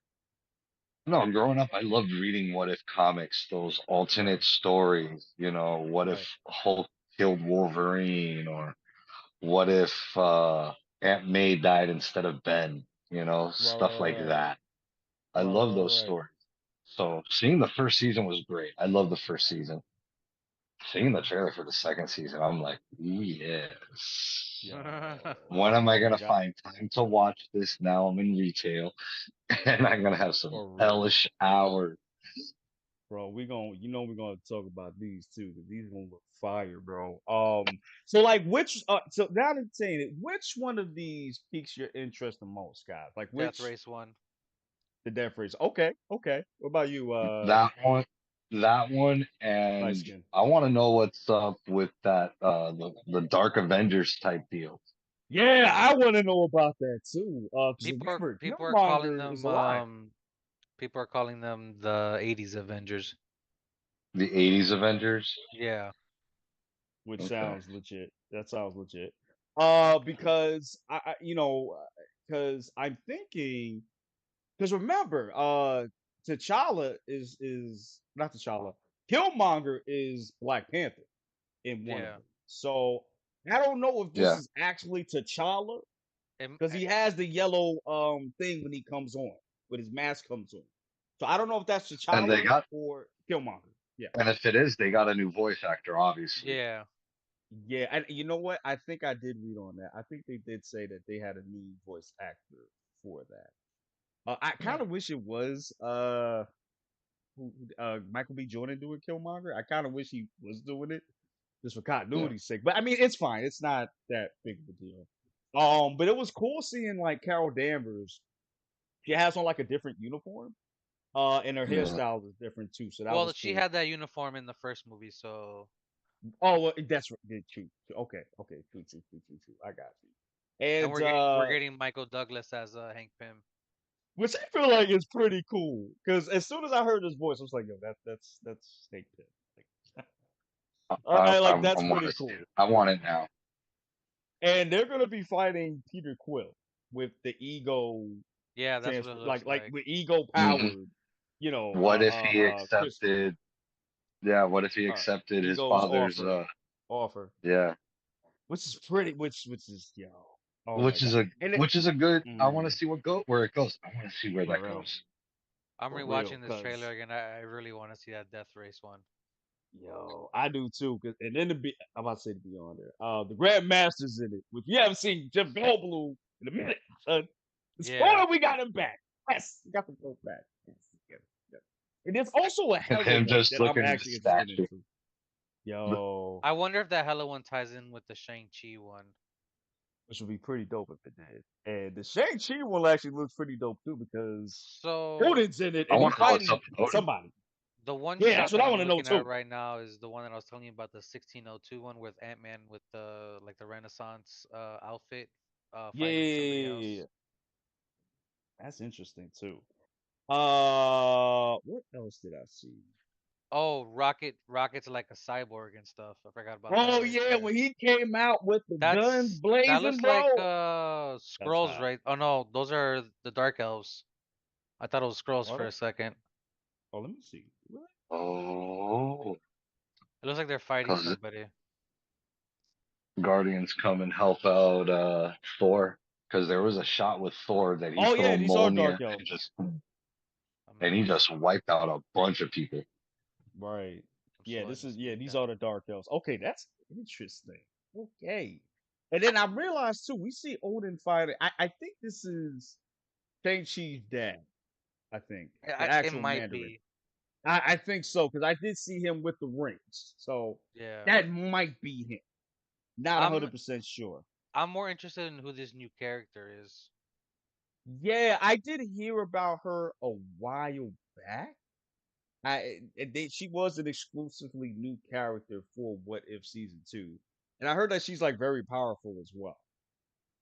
No, growing up, I loved reading What If comics, those Right. alternate stories. What if Right. Hulk killed Wolverine, or what if Aunt May died instead of Ben? Right. Stuff like that. I love those Right. stories. So seeing the first season was great. I love the first season. Seeing the trailer for the second season, I'm like, yes. Yo. When am I Oh my gonna god. find time to watch this? Now I'm in retail, and I'm gonna have some For real. hellish hours. Bro, we're gonna talk about these too, because these gonna look fire, bro. So like so now that I'm saying it, which one of these piques your interest the most, guys? Like Death which Race 1. the Death Race. Okay. What about you, That one, light and skin? I want to know what's up with that the Dark Avengers type deal. Yeah, I want to know about that too. Because remember, People are calling Killmonger is them alive, people are calling them the 80s Avengers. The '80s Avengers. Yeah. which Okay. sounds legit. That sounds legit. Because because I'm thinking, because remember, T'Challa is not T'Challa. Killmonger is Black Panther in one of Yeah. them. So I don't know if this Yeah, is actually T'Challa Em- because eh, he has the yellow thing when he comes on, when his mask comes on. So I don't know if that's and they T'Challa got, or Killmonger. Yeah. and if it is, they got a new voice actor, obviously. yeah. Yeah, and you know what? I think I did read on that. I think they did say that they had a new voice actor for that. I Yeah. kind of wish it was Michael B. Jordan doing Killmonger. I kind of wish he was doing it just for Yeah. continuity's sake. But I mean, it's fine. It's not that big of a deal. But it was cool seeing like Carol Danvers. She has on like a different uniform. And her Yeah. hairstyle is different too. So that Well, was she cool. had that uniform in the first movie, so Oh, well, that's right. Yeah, true. Okay. True. I got you. and And we're getting Michael Douglas as Hank Pym. which I feel like is pretty cool because as soon as I heard his voice, I was like, "Yo, that's Snake Pit." Like, I, like I, that's I want pretty to see cool. it. I want it now. And they're gonna be fighting Peter Quill with the ego Yeah, that's what transfer, it looks like like. with ego hmm powered, What if he crystal, accepted? Yeah. What if he accepted his ego's father's? offer, Yeah. which is pretty, which is yo, oh my Which god, is a and it, which is a good. I want to mm, see where it goes. I want to see where for that real, goes. I'm for real, rewatching this trailer cause again. I really want to see that Death Race one. yo, I do too. And then I'm about to say the Beyond there. The Grandmaster's in it. If you haven't seen Jeff Goldblum in a minute, it's Yeah. fun we got him back. Yes, we got him both back. Yes, yeah. And there's also a And Hella him one just that I'm looking at his actually interested in statue. too. Yo, I wonder if that Hello one ties in with the Shang-Chi one. which would be pretty dope if it did. And the Shang-Chi one actually looks pretty dope too because So Odin's in it I and want he's to know what's up fighting with Odin. somebody. the one Yeah, that's shot what that I I'm want to know looking at too. right now is the one that I was telling you about, the 1602 one with Ant-Man with the like the Renaissance outfit fighting somebody Yeah, else. that's interesting too. What else did I see? Oh, Rocket's like a cyborg and stuff. I forgot about that Oh right yeah, there. when he came out with the guns That blazing, looks like bro. That's scrolls, hot. right? Oh no, those are the Dark Elves. I thought it was scrolls Oh, for a second. let me see. What? Oh, It looks like they're fighting because somebody. Guardians come and help out Thor because there was a shot with Thor that he Oh threw yeah, a these are Mjolnir dark elves. and he just wiped out a bunch of people. Right. I'm Yeah, slowing this the is speed these down. are the dark elves. Okay, that's interesting. Okay. And then I realized too, we see Odin fighting. I think this is Shang-Chi's dad. I think the It actual might Mandarin. be. I think so because I did see him with the rings, so Yeah. that might be him. Not I'm 100% sure. I'm more interested in who this new character is. Yeah, I did hear about her a while back. She was an exclusively new character for What If season 2, and I heard that she's like very powerful as well.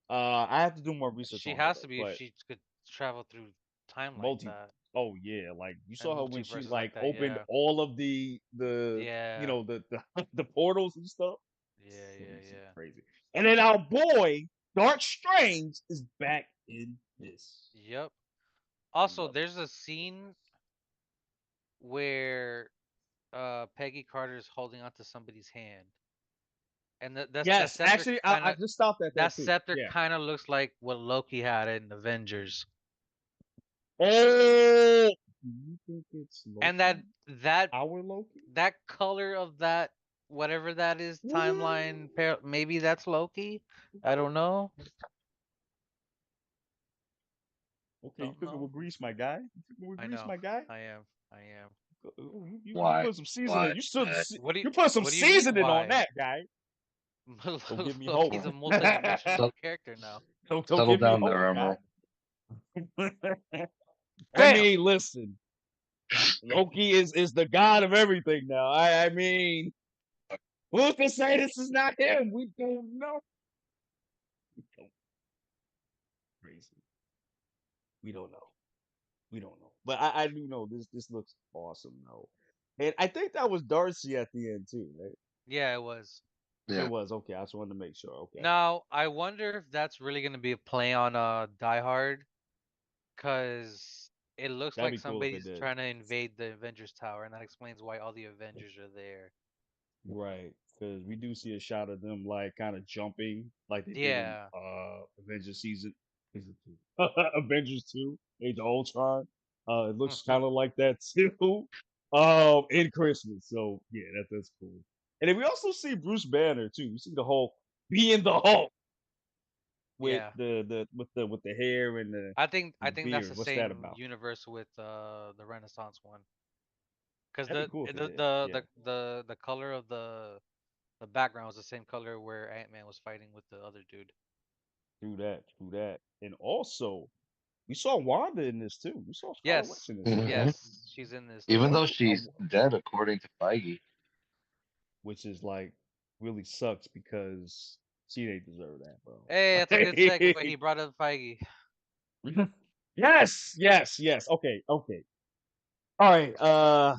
I have to do more research She on her has though, to be if but she could travel through time like multi. that Oh yeah, like you and saw her when she multiverses like like that. opened Yeah. all of the Yeah. the the portals and stuff. Yeah. Crazy, Yeah. crazy. And then our boy Dark Strange is back in this. Yep. Also, Love it. there's a scene where Peggy Carter is holding onto somebody's hand, and that Yes, scepter actually, kind I of just stopped at that that too. scepter Yeah. kind of looks like what Loki had in Avengers, Oh, do you think it's and Loki? that Our Loki? that color of that whatever that is timeline maybe that's Loki. I don't know. Okay, you Don't cooking know. with grease, my guy. You cooking with I grease, know. my guy. I am. I am. You Why? put some seasoning. Why? You should What do you you put some What do you mean? seasoning on Why? that, guy. Don't give me hope. Loki's a multi-dimensional So, character now. Don't settle give me down hope, there, guy. Emerald. I Bam. mean, listen, Loki is the god of everything now. I mean, who's to say this is not him? We don't know. We don't crazy. We don't know. We don't know. But I do know this looks awesome though. And I think that was Darcy at the end too, right? Yeah, it was. It Yeah. was okay. I just wanted to make sure. Okay. Now, I wonder if that's really going to be a play on Die Hard, because it looks That'd like be cool if they somebody's did. trying to invade the Avengers Tower, and that explains why all the Avengers are there. Right. Because we do see a shot of them like kind of jumping like they did in Yeah. Avengers season 2. Avengers 2, Age of Ultron. It looks kind of like that too. In Christmas. So yeah, that's cool. And then we also see Bruce Banner too. We see the Hulk being the Hulk with Yeah. with the hair and I think the that's beard. the What's that same about? universe with the Renaissance one. Because That'd be cool if it did. Yeah. the color of the background was the same color where Ant-Man was fighting with the other dude. True that. True that. And also, we saw Wanda in this too. We saw Scarlet Witch Yes. in this too. Mhm. Yes. She's in this Even too. though she's dead, according to Feige. Which is like really sucks because she didn't deserve that, bro. Hey, that's a good segue. He brought up Feige. Yes, yes, yes. Okay, okay. All right.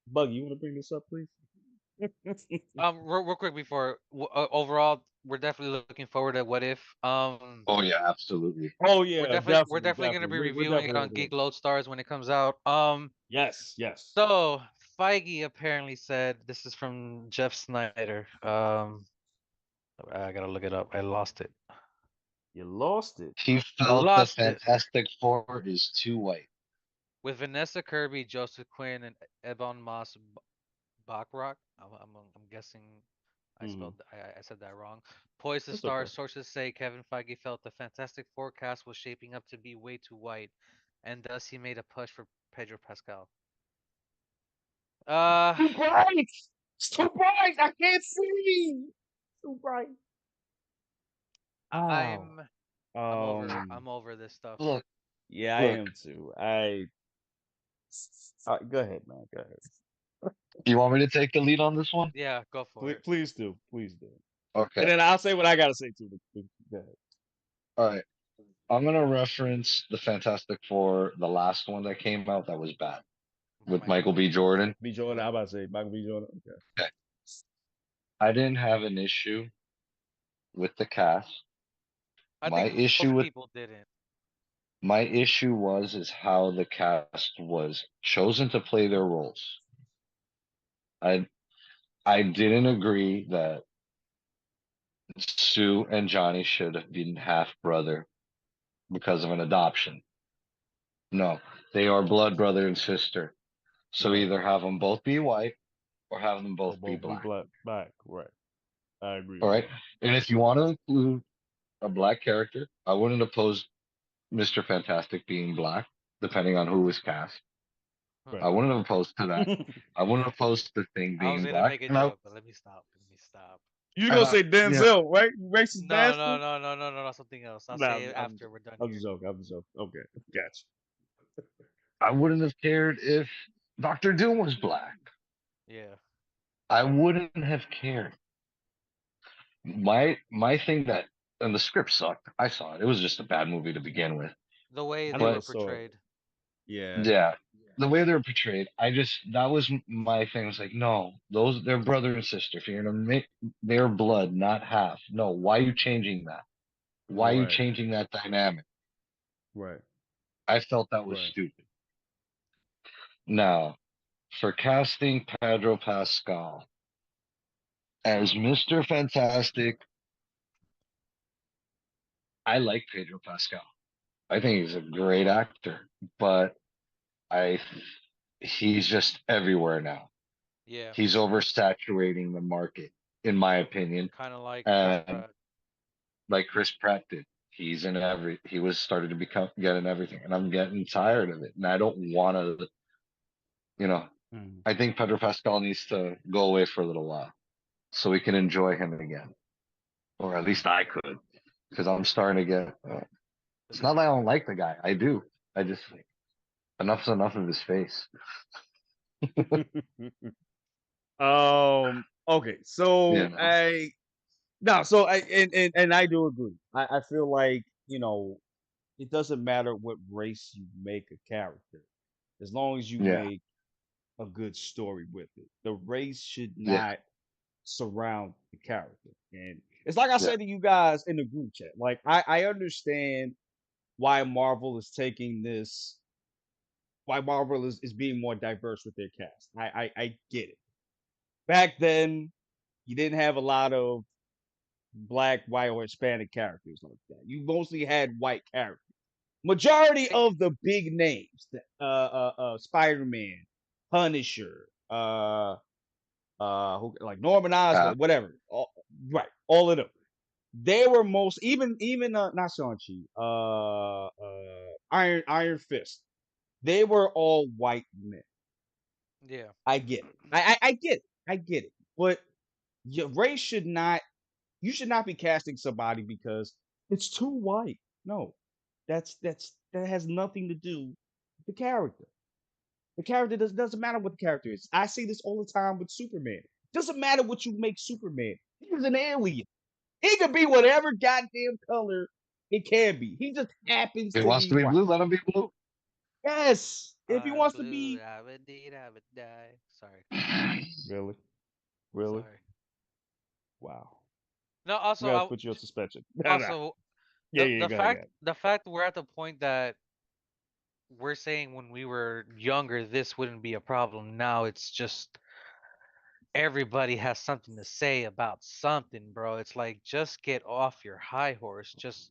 Buggy, you want to bring this up, please? Real quick before overall, we're definitely looking forward to What If. Oh yeah, absolutely. Oh We're yeah, definitely gonna be We're reviewing it definitely on gonna do Geek it. Lodestars when it comes out. Yes, yes. So Feige apparently said, this is from Jeff Snyder. I gotta look it up. I lost it. You lost it. He I felt the lost it. Fantastic Four is too white. With Vanessa Kirby, Joseph Quinn, and Ebon Moss Bachrach. I'm guessing I said that wrong. Poised to That's star, okay. sources say Kevin Feige felt the Fantastic Four cast was shaping up to be way too white, and thus he made a push for Pedro Pascal. Too bright. It's too bright. I can't see. Too bright. Ow. I'm over this stuff. Look, Yeah, I look. am too. Go ahead, man. Go ahead. You want me to take the lead on this one? Yeah, go for it. Please do. Please do. Okay. And then I'll say what I gotta say too. Go ahead. All right. I'm gonna reference the Fantastic Four, the last one that came out that was bad, with Michael B. Jordan. B. Jordan. I'm about to say Michael B. Jordan. Okay. Okay. I didn't have an issue with the cast. I My think issue most with people didn't. my issue is how the cast was chosen to play their roles. I didn't agree that Sue and Johnny should have been half brother because of an adoption. No, they are blood brother and sister. So Right. either have them both be white or have them Or both be both be black. black. Right. I agree All with right. And if you want to include a black character, I wouldn't oppose Mr. Fantastic being black, depending on who was cast. Huh. I wouldn't oppose to that. that. I wouldn't oppose the thing I was being gonna black. make a And I, joke, but let me stop. Let me stop. You gonna say yeah, Denzel, right? You racist No, no, bastard. no, no, no, no, no, something else. I'll Nah, say it after we're done I'm here. just joking. I'm just joking. Okay, gotcha. I wouldn't have cared if Doctor Doom was black. Yeah. I wouldn't have cared. My thing that and the script sucked. I saw it. It was just a bad movie to begin with. The way I they never were But saw it. portrayed. Yeah. yeah, the way they're portrayed, that was my thing. Was like, no, they're brother and sister. If you're gonna make their blood not half, no, why are you changing that? Why are you Right. changing that dynamic? Right. I felt that was Right. stupid. Now, for casting Pedro Pascal as Mr. Fantastic, I like Pedro Pascal. I think he's a great actor, but I he's just everywhere now. Yeah. He's oversaturating the market, in my opinion. Kind of like Chris And Pratt. like Chris Pratt did, he was started to get in everything, and I'm getting tired of it. And I don't want to, you know, Mm. I think Pedro Pascal needs to go away for a little while so we can enjoy him again, or at least I could, because I'm starting to get. It's not that I don't like the guy. I do. I just enough's enough of his face. Okay. So You know. I no. So I and I do agree. I feel like it doesn't matter what race you make a character, as long as you Yeah. make a good story with it. The race should Yeah. not surround the character. And it's like I Yeah. said to you guys in the group chat. Like I understand why Marvel is taking this, why Marvel is being more diverse with their cast. I get it. Back then, you didn't have a lot of black, white, or Hispanic characters like that. You mostly had white characters. Majority See, of the big names, Spider-Man, Punisher, like Norman Cap. Osborn, whatever. Right, all of them. They were most even not Shang-Chi, Iron Fist. They were all white men. yeah. I get it. I get it. I get it. But your race should not. You should not be casting somebody because it's too white. No, that has nothing to do with the character. The character doesn't matter what the character is. I see this all the time with Superman. Doesn't matter what you make Superman. He's an alien. He can be whatever goddamn color it can be. He just happens If he to wants be to be white. blue, let him be blue. Yes. If he I'm wants to blue. be I would need. I would die. Sorry. really, really, Sorry. wow. No. We Also, gotta put you on suspension. Nah, nah. also, Yeah, yeah, go ahead, go ahead. the fact we're at the point that we're saying when we were younger this wouldn't be a problem. Now it's just everybody has something to say about something, bro. It's like just get off your high horse. Just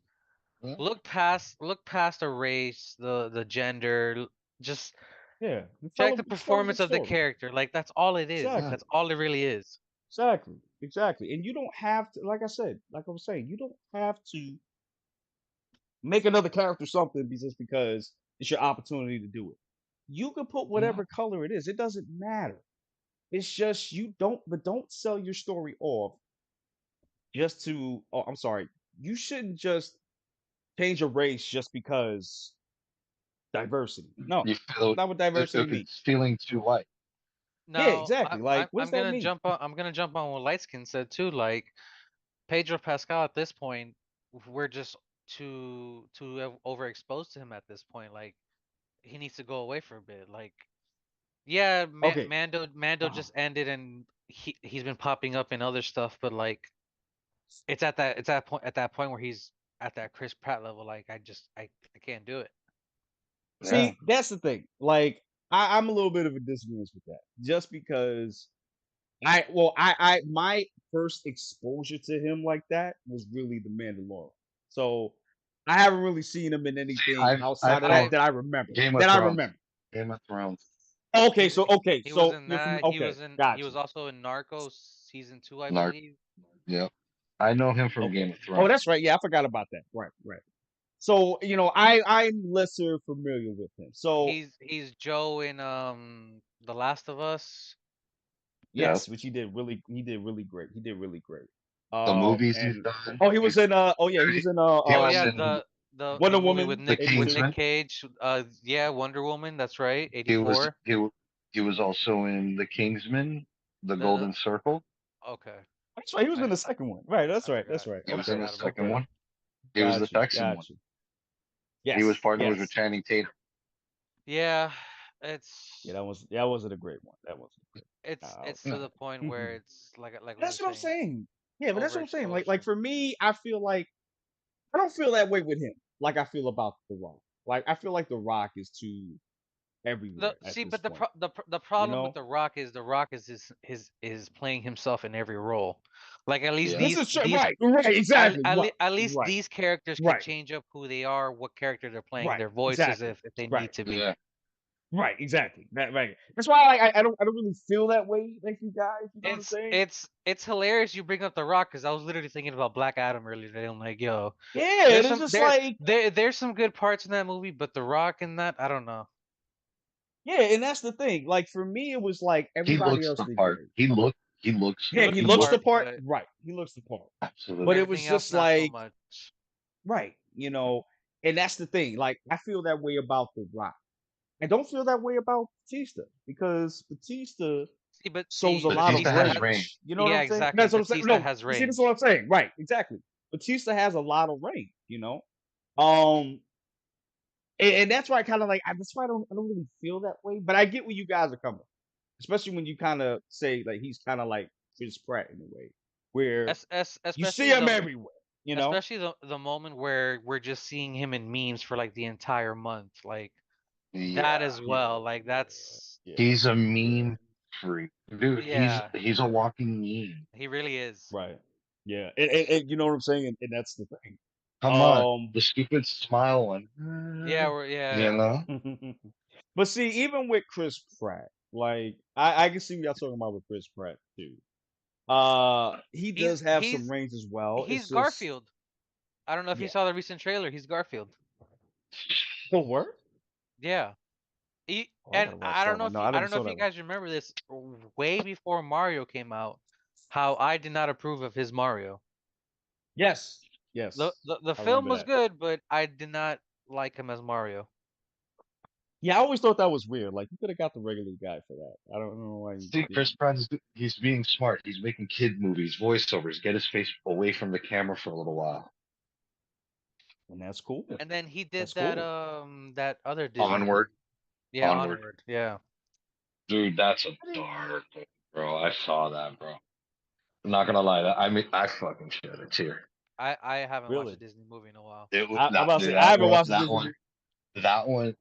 Yeah. look past the race, the gender. Just Yeah, check the just tell a performance good of the story. character. Like that's all it is. Yeah. Exactly. That's all it really is. Exactly. Exactly. And you don't have to, like I said, like I was saying, you don't have to make another character something just because it's your opportunity to do it. You can put Yeah. whatever color it is. It doesn't matter. It's just but don't sell your story off just to, oh, I'm sorry. You shouldn't just change a race just because diversity. No, You that's feel not what diversity means. it's feeling too white. Yeah, Now exactly. Like, what does I'm that gonna mean? jump on what Lightskin said too. Like Pedro Pascal at this point, we're just too overexposed to him at this point. Like he needs to go away for a bit. Like yeah, Okay. Mando just ended and he's been popping up in other stuff, but like it's at that point where he's at that Chris Pratt level. Like I can't do it. Yeah. See, that's the thing. Like, I'm a little bit of a disagreement with that. Just because my first exposure to him like that was really The Mandalorian. So I haven't really seen him in anything outside of that I that I remember. Game of That I Thrones. remember. Game of Thrones. Okay, he so he was in you're from that. He was got he you. was also in Narcos season 2, I Narc. believe. Yep. I know him from Okay. Game of Oh, Thrones. that's right. Yeah, I forgot about that. Right, right. So I'm lesser familiar with him. So He's Joe in The Last of Us. Yep. yes, which he did really great. He did really great. The movies he's And done. he was in he was in He Oh was yeah, in Wonder the movie Woman The with 82. Nick Kingsman. Cage. Yeah, Wonder Woman. That's right. He was 84. he was also in The Kingsman, The The Golden Circle. okay. That's right. He was I in the second one. Right. That's I right. That's forgot. right. He I was in Okay. the forgot about second Okay. that. one. He was the Got you. Texan Got one. you. He was Yes. partners with Yes. Channing Tatum. Yeah, Yeah. it's That wasn't a great one. That wasn't a great. it's to No. the point Mhm. where it's like we were That's what I'm saying, saying. Yeah, but that's what I'm saying. Like overexposure. for me, I feel like I don't feel that way with him. Like I feel about The Rock. Like I feel like The Rock is too everywhere at this But the point. the You problem with know. The Rock is is playing himself in every role. Like at least Yeah. This is true. Right. Right. Exactly. Right. at least Right. these characters could Right. change up who they are, what character they're playing, Right. their voices Exactly. if they Right. need to be. Yeah. Right. Exactly. That right. That's why I don't really feel that way like you guys. You know what I'm saying? It's hilarious you bring up The Rock because I was literally thinking about Black Adam earlier today. I'm like, yo, Yeah. And it's just like there's some good parts in that movie, but The Rock in that, I don't know. yeah, and that's the thing. Like for me, it was like He everybody looks else the did part. great. He looks He Yeah, looks he the he looks looked the part, part. but Right. He looks the part. But absolutely. it was everything else just not so like much. right, and that's the thing. Like I feel that way about The Rock. I don't feel that way about Batista because Batista See, but shows a see, lot of Batista Batista has has, range. range. You know what yeah, I'm saying? exactly. That's what I'm saying. Batista No, has you see, that's range. what I'm saying. Right, exactly. Batista has a lot of range. Um, and that's why I kind of like. That's why I don't really feel that way. But I get where you guys are coming, especially when you kind of say like he's kind of like Chris Pratt in a way, where you see Especially him everywhere. You know? especially the moment where we're just seeing him in memes for like the entire month, like that Yeah. as well. Like that's Yeah, He's a meme freak. Dude, yeah, he's a walking meme. he really is. right. Yeah, and you know what I'm saying, and that's the thing. Come on. The stupid smile one. Yeah, You know? But see, even with Chris Pratt, like I can see what y'all talking about with Chris Pratt too. He does have some range as well. he's It's just Garfield. I don't know if you yeah. saw the recent trailer. He's Garfield. The word? Yeah. Oh, I And gotta watch that one. No, I I never don't know saw if you that one. guys remember this way before Mario came out, how I did not approve of his Mario. Yes, yes, The I film remember was that. good, but I did not like him as Mario. Yeah, I always thought that was weird. Like you could have got the regular guy for that. I don't know why you See, Chris didn't. Pratt he's being smart. He's making kid movies, voiceovers, get his face away from the camera for a little while. And that's cool. And then he That's did cool. that other Disney Onward. movie. Yeah, Onward. Yeah. Dude, that's a I didn't- dark one, bro. I saw that, bro. I'm not gonna lie, I mean I fucking shed a tear. I haven't watched a Really? Disney movie in a while. It was I'm that about to dude, say I that haven't one watched the that Disney one movie.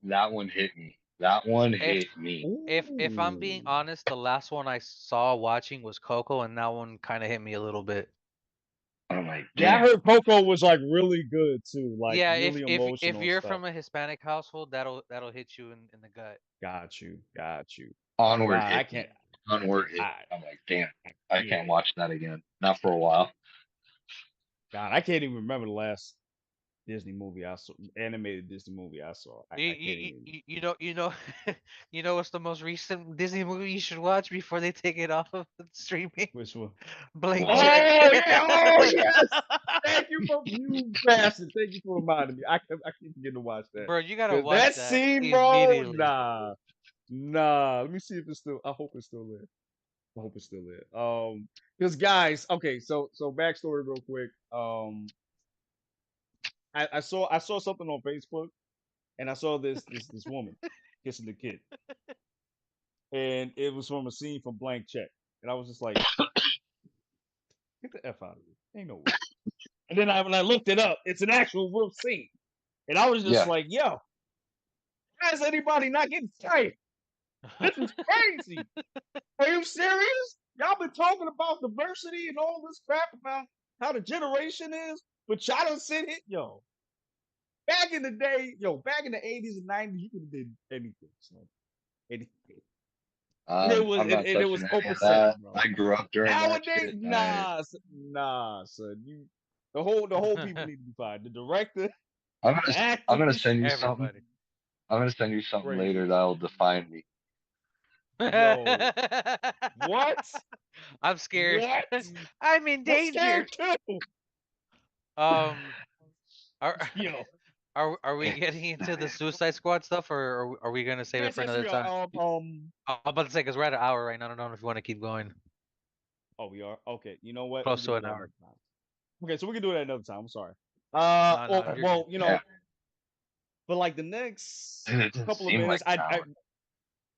that one hit me. That one If hit me. if I'm being Ooh. honest, the last one I saw watching was Coco, and that one kind of hit me a little bit. I'm like, Yeah, I damn. heard Coco was like really good too, like Yeah, really if emotional and you're stuff. from a Hispanic household, that'll hit you in the gut. Got you, got you. Onward God, I hit can't. me. Onward hit I me. I'm like, damn. I yeah, can't watch that again. Not for a while. God, I can't even remember the last Disney movie I saw, animated Disney movie I saw. I can't even. You know you know what's the most recent Disney movie you should watch before they take it off of streaming? Which one? Blank What? Check. Oh yeah! Oh yes! Thank you for you bastard. Thank you for reminding me. I keep forgetting to watch that. Bro, you gotta Cause watch that that scene, bro. immediately. Nah. Let me see if it's still. I hope it's still there. I hope it's still there. Because guys, okay. So backstory real quick. I saw something on Facebook, and I saw this woman kissing the kid, and it was from a scene from Blank Check, and I was just like, get the f out of here. Ain't no way. And then when I looked it up, it's an actual real scene. And I was just Yeah. like, yo, why is anybody not getting fired? This is crazy. Are you serious? Y'all been talking about diversity and all this crap about how the generation is, but y'all done sit here, yo. Back in the day, back in the 80s and 90s, you could have did anything, son. Anything. And I'm not it was touching any of copacetic, that. bro. I grew up during that Nowadays, shit. nah, son. The whole people need to be fired. The director, I'm the gonna I'm gonna actors, send you something. Everybody. I'm gonna send you something later crazy. that'll define me. Yo, what? I'm scared. What? I'm in I'm danger. scared too. Um, are Yo, are we getting into the Suicide Squad stuff, or are we gonna save it yes, for yes, another we time? are. I'm about to say because we're at an hour right now. I don't know if you want to keep going. Oh, we are. Okay, you know what? We Close can to do an that hour. another time. Okay, so we can do that another time. I'm sorry. No, no, you're good. Well, Yeah, for like the next dude, it didn't couple of seem minutes, like an hour.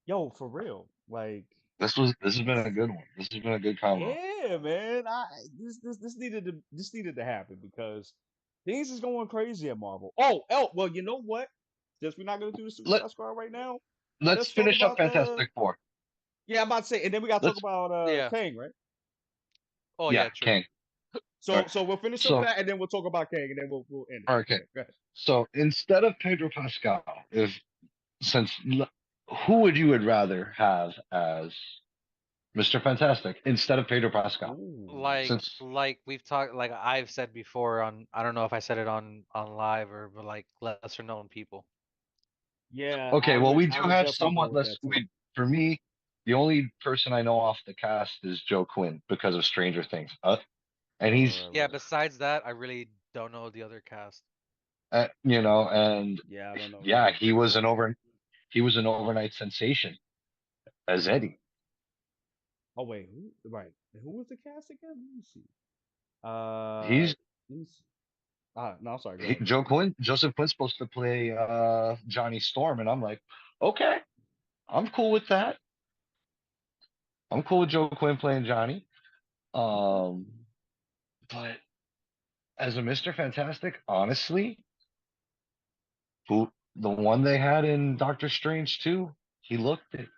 yo, for real, like, This has been a good one. This has been a good combo. yeah, man, this needed to happen because things is going crazy at Marvel. Well, you know what? Since we're not gonna do the Let Suicide Squad right now, Let's let's talk finish up about the. Fantastic Four. Yeah, I'm about to say, and then we gotta talk Let's about Yeah. Kang, right? Oh Yeah, yeah, true. Kang. So Alright. so we'll finish up So that, and then we'll talk about Kang, and then we'll end it. okay. Okay, go ahead. So instead of Pedro Pascal, who would you would rather have as Mr. Fantastic instead of Pedro Pascal? Ooh. Since Like we've talked, like I've said before on, I don't know if I said it on live or, but like lesser known people. Yeah, okay, well we I do would have definitely go somewhat with less. that too. For me, the only person I know off the cast is Joe Quinn because of Stranger Things. And he's Yeah. Besides that, I really don't know the other cast. and Yeah, I don't know yeah, either. he was an overnight sensation as Eddie. Oh wait, right? Who was the cast again? Let me see. He's Let me see. No, I'm sorry. Go ahead. Joseph Quinn's supposed to play Johnny Storm, and I'm like, okay, I'm cool with that. I'm cool with Joe Quinn playing Johnny. But as a Mr. Fantastic, honestly, the one they had in Doctor Strange 2, he looked it.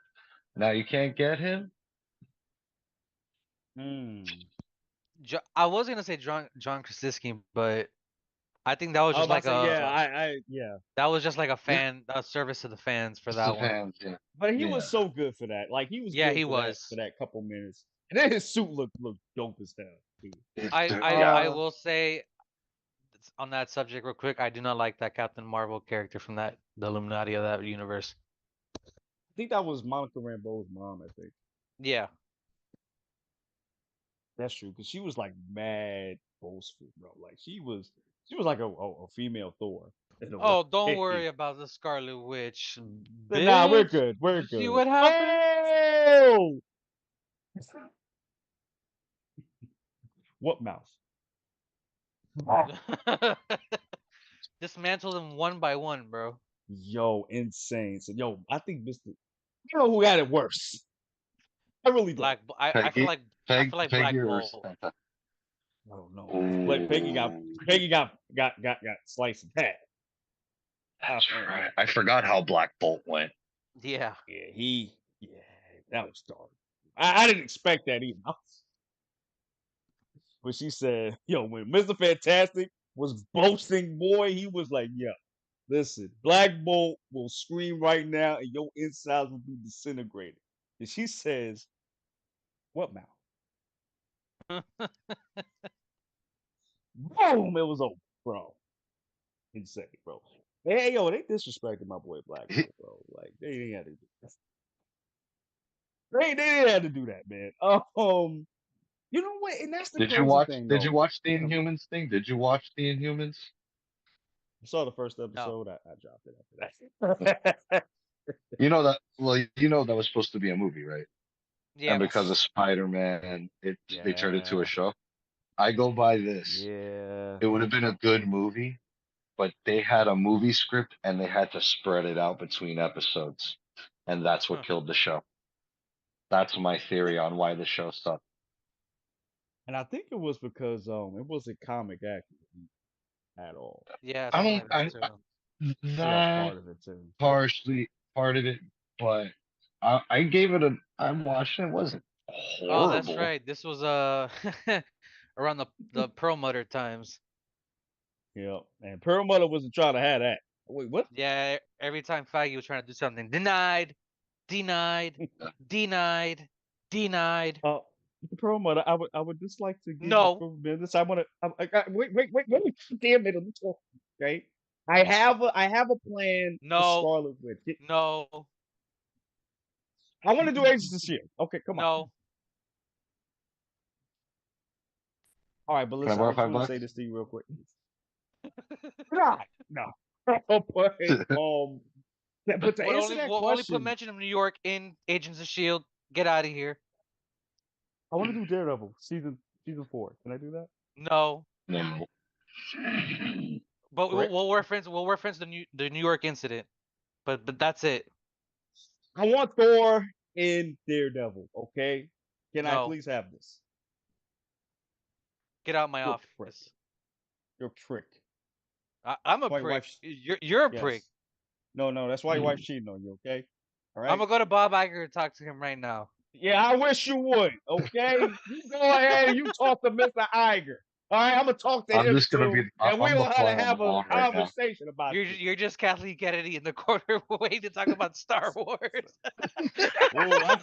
Now you can't get him. Hmm. I was gonna say John Krasinski, but I think that was I was just about like to say, yeah, a yeah. that was just like Yeah, a service to the fans for it's the that one. fans. Yeah, But he yeah. was so good for that. Like he was Yeah, good he for was. that couple minutes. And then his suit looked dope as hell, too. I Yeah. will say on that subject real quick, I do not like that Captain Marvel character from the Illuminati of that universe. I think that was Monica Rambeau's mom. I think Yeah. that's true because she was like mad boastful, bro. Like she was like a female Thor in a Oh, don't way. worry about the Scarlet Witch, But nah, we're bitch. good. We're You see good. what happened? Oh, what mouse? Dismantle them one by one, bro. Yo, insane. So, yo, I think Mr. You know who had it worse? I really don't. Peggy, I feel like Peggy Black or Bolt. Santa? I don't know, man. But Ooh, Peggy got sliced in half. that's right. I forgot how Black Bolt went. Yeah. Yeah, that was dark. I didn't expect that either. But she said, yo, when Mr. Fantastic was boasting, boy, he was like, yeah, listen, Black Bolt will scream right now and your insides will be disintegrated. And she says, what mouth? Boom, it was over, bro. Insane, bro. Hey, yo, they disrespected my boy Black Bolt, bro. Like, they didn't have to do that. They didn't have to do that, man. You know what? And that's the Did you crazy watch? thing, Did you though. watch the Inhumans thing? Did you watch the Inhumans? I saw the first No. episode. I dropped it after that. You know that. Well, you know that was supposed to be a movie, right? Yeah. And because of Spider-Man, they turned it to a Yeah, show. I go by this. yeah. It would have been a good movie, but they had a movie script and they had to spread it out between episodes, and that's what Huh. killed the show. That's my theory on why the show sucked. And I think it was because it wasn't comic accurate at all. Yeah, I something don't. like that too. I think that was That part of it too. partially part of it, but I gave it a. I watched it. It wasn't Oh, that's horrible. right. This was around the Perlmutter times. Yeah, and Perlmutter wasn't trying to have that. Wait, what? Yeah, every time Feige was trying to do something, denied, denied, denied, denied. Perlmutter, I would just like to give you No, 4 minutes. I want to. Wait, damn it! Let me talk. Okay, I have a plan for no, Scarlet Witch. no, I want to do Agents of Shield. Okay, come on. no. All right, but Can I listen, I borrow just want to $5? say this to you real quick. God, no. But to Would answer only that will only put question, mention of New York in Agents of Shield. Get out of here. I want to do Daredevil season 4. Can I do that? No, No. but Correct. we'll reference the New York incident. But that's it. I want Thor in Daredevil. Okay, can I No, please have this? get out of my You're a prick. office. You're a prick. I'm a Why your prick. wife's You're a prick. yes. No, that's why your wife's cheating on you. Okay. All I'm right. gonna go to Bob Iger and talk to him right now. Yeah, I wish you would. Okay, you go ahead and you talk to Mr. Iger. All right, I'm gonna talk to I'm him just gonna too, be. and I'm we'll the have fly to on the have a wall right now. conversation about this. You're just Kathleen Kennedy in the corner waiting to talk about Star Wars. Oh,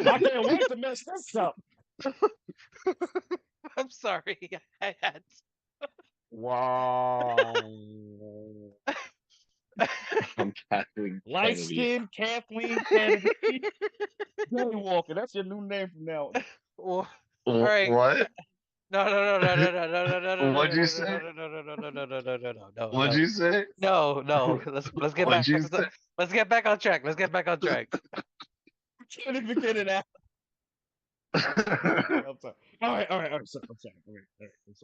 I can't wait to mess this up. I'm sorry. I had Wow. I'm Kathleen Light Kennedy. skinned Kathleen Kennedy. Johnny Walker. That's your new name from now on. Well, all right. What? No, no, no, no, no, no, no, no, no, What'd you no, say? no, no, no, no, no, no, no, no, no, no, What'd you say? no. Let's get back. What'd you say? Let's get back on track. Let's get back on track. I can't even get it out. I'm sorry. All right. I'm sorry. All right. I'm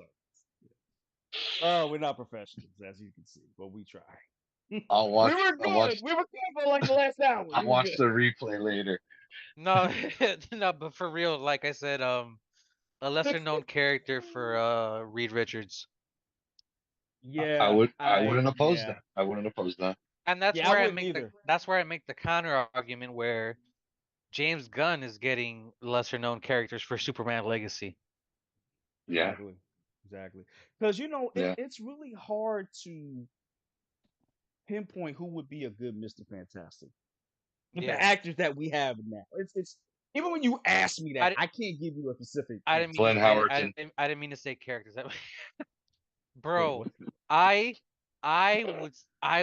sorry. We're not professionals, as you can see, but we try. I'll watch. We were good. We were good for like the last hour. I'll watch the replay later. No, no, but for real, like I said, a lesser known character for Reed Richards. Yeah, I wouldn't oppose yeah. that. I wouldn't oppose that. And that's Yeah, I where I wouldn't make either. that's where I make the counter argument where James Gunn is getting lesser known characters for Superman Legacy. Yeah. Exactly. Because Yeah. it's really hard to pinpoint who would be a good Mr. Fantastic. With the actors that we have now. It's even when you ask me that, I can't give you a specific I answer. didn't Glenn mean Howerton. I didn't mean to say characters. Wait, Bro, what? I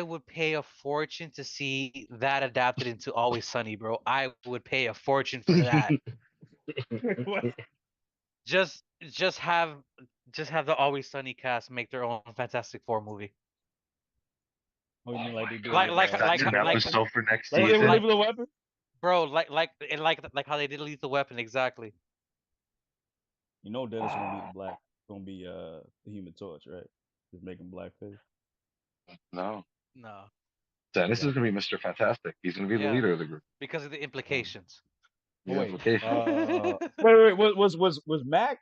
would pay a fortune to see that adapted into Always Sunny, bro. I would pay a fortune for that. What? Just have the Always Sunny cast make their own Fantastic Four movie. Oh, you mean like they did Like- with, like- That's like- an like- episode for next like they season. were leaving the weapon? Bro, like how they did Lethal Weapon, exactly. You know Dennis gonna be the Human Torch, right? Just making blackface. No. No. Dennis Yeah. is gonna be Mr. Fantastic. He's gonna be the Yeah. leader of the group. Because of the implications. The Wait, implication. wait, was Mac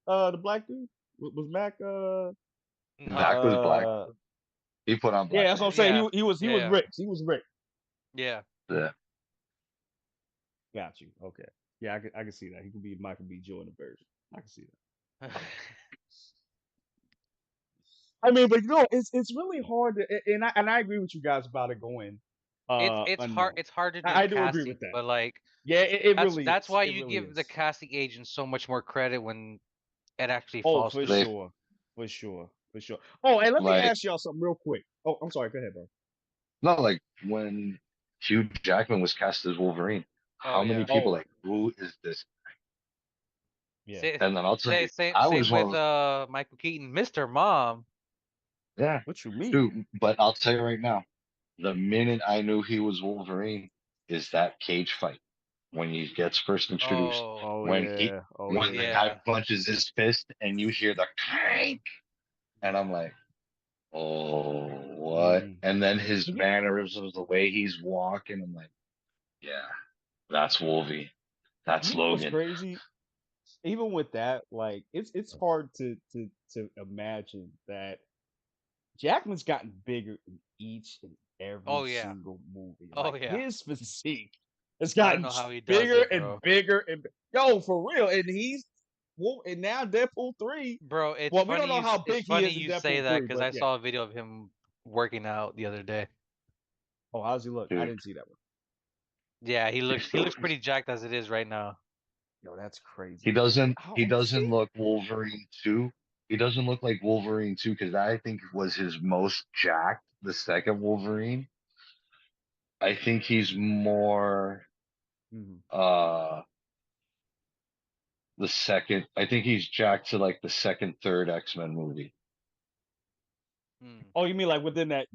the black dude? Was Mac Mac was black. He put on black. yeah, that's what I'm saying. Yeah. He was Yeah. Rick. He was Rick. Yeah. Yeah. Got you. Okay. Yeah, I can see that. He could be Michael B. Jordan version. I can see that. I mean, but it's really hard to, and I agree with you guys about it going. It's unknown. hard to do I the do agree casting, with that. but like Yeah, it that's really that's is. why It you really give the is. casting agents so much more credit when it actually Oh, falls for through. sure. For sure. Oh, and let me Like- ask y'all something real quick. Oh, I'm sorry. Go ahead, bro. Not like when Hugh Jackman was cast as Wolverine. How many yeah. people Oh. like, who is this? Yeah. And then I'll tell you, Same I was one with of those, Michael Keaton, Mr. Mom. yeah, What you mean? dude. But I'll tell you right now, the minute I knew he was Wolverine is that cage fight when he gets first introduced. Oh, Oh when yeah. when the yeah. guy punches his fist and you hear the clank, and I'm like, oh, what? Mm. And then his mannerisms, the way he's walking, I'm like, yeah, that's Wolvie. That's You know what's Logan. crazy? Even with that, like it's hard to imagine that Jackman's gotten bigger in each and every Oh, yeah. single movie. Oh, Like yeah. his physique It's I don't gotten know how he does bigger it, and bro. bigger and yo, for real. And now Deadpool 3. Bro, it's Well, we don't funny know how it's big he funny is in you say Deadpool that 3, because but I yeah. saw a video of him working out the other day. Oh, how's he look? I Dude. didn't see that one. Yeah, he looks pretty jacked as it is right now. Yo, that's crazy. He doesn't Oh, shit. look Wolverine 2. He doesn't look like Wolverine 2 because I think was his most jacked, the second Wolverine. I think he's more Mhm. the second. I think he's jacked to like the second, third X-Men movie. Hmm. Oh, you mean like within that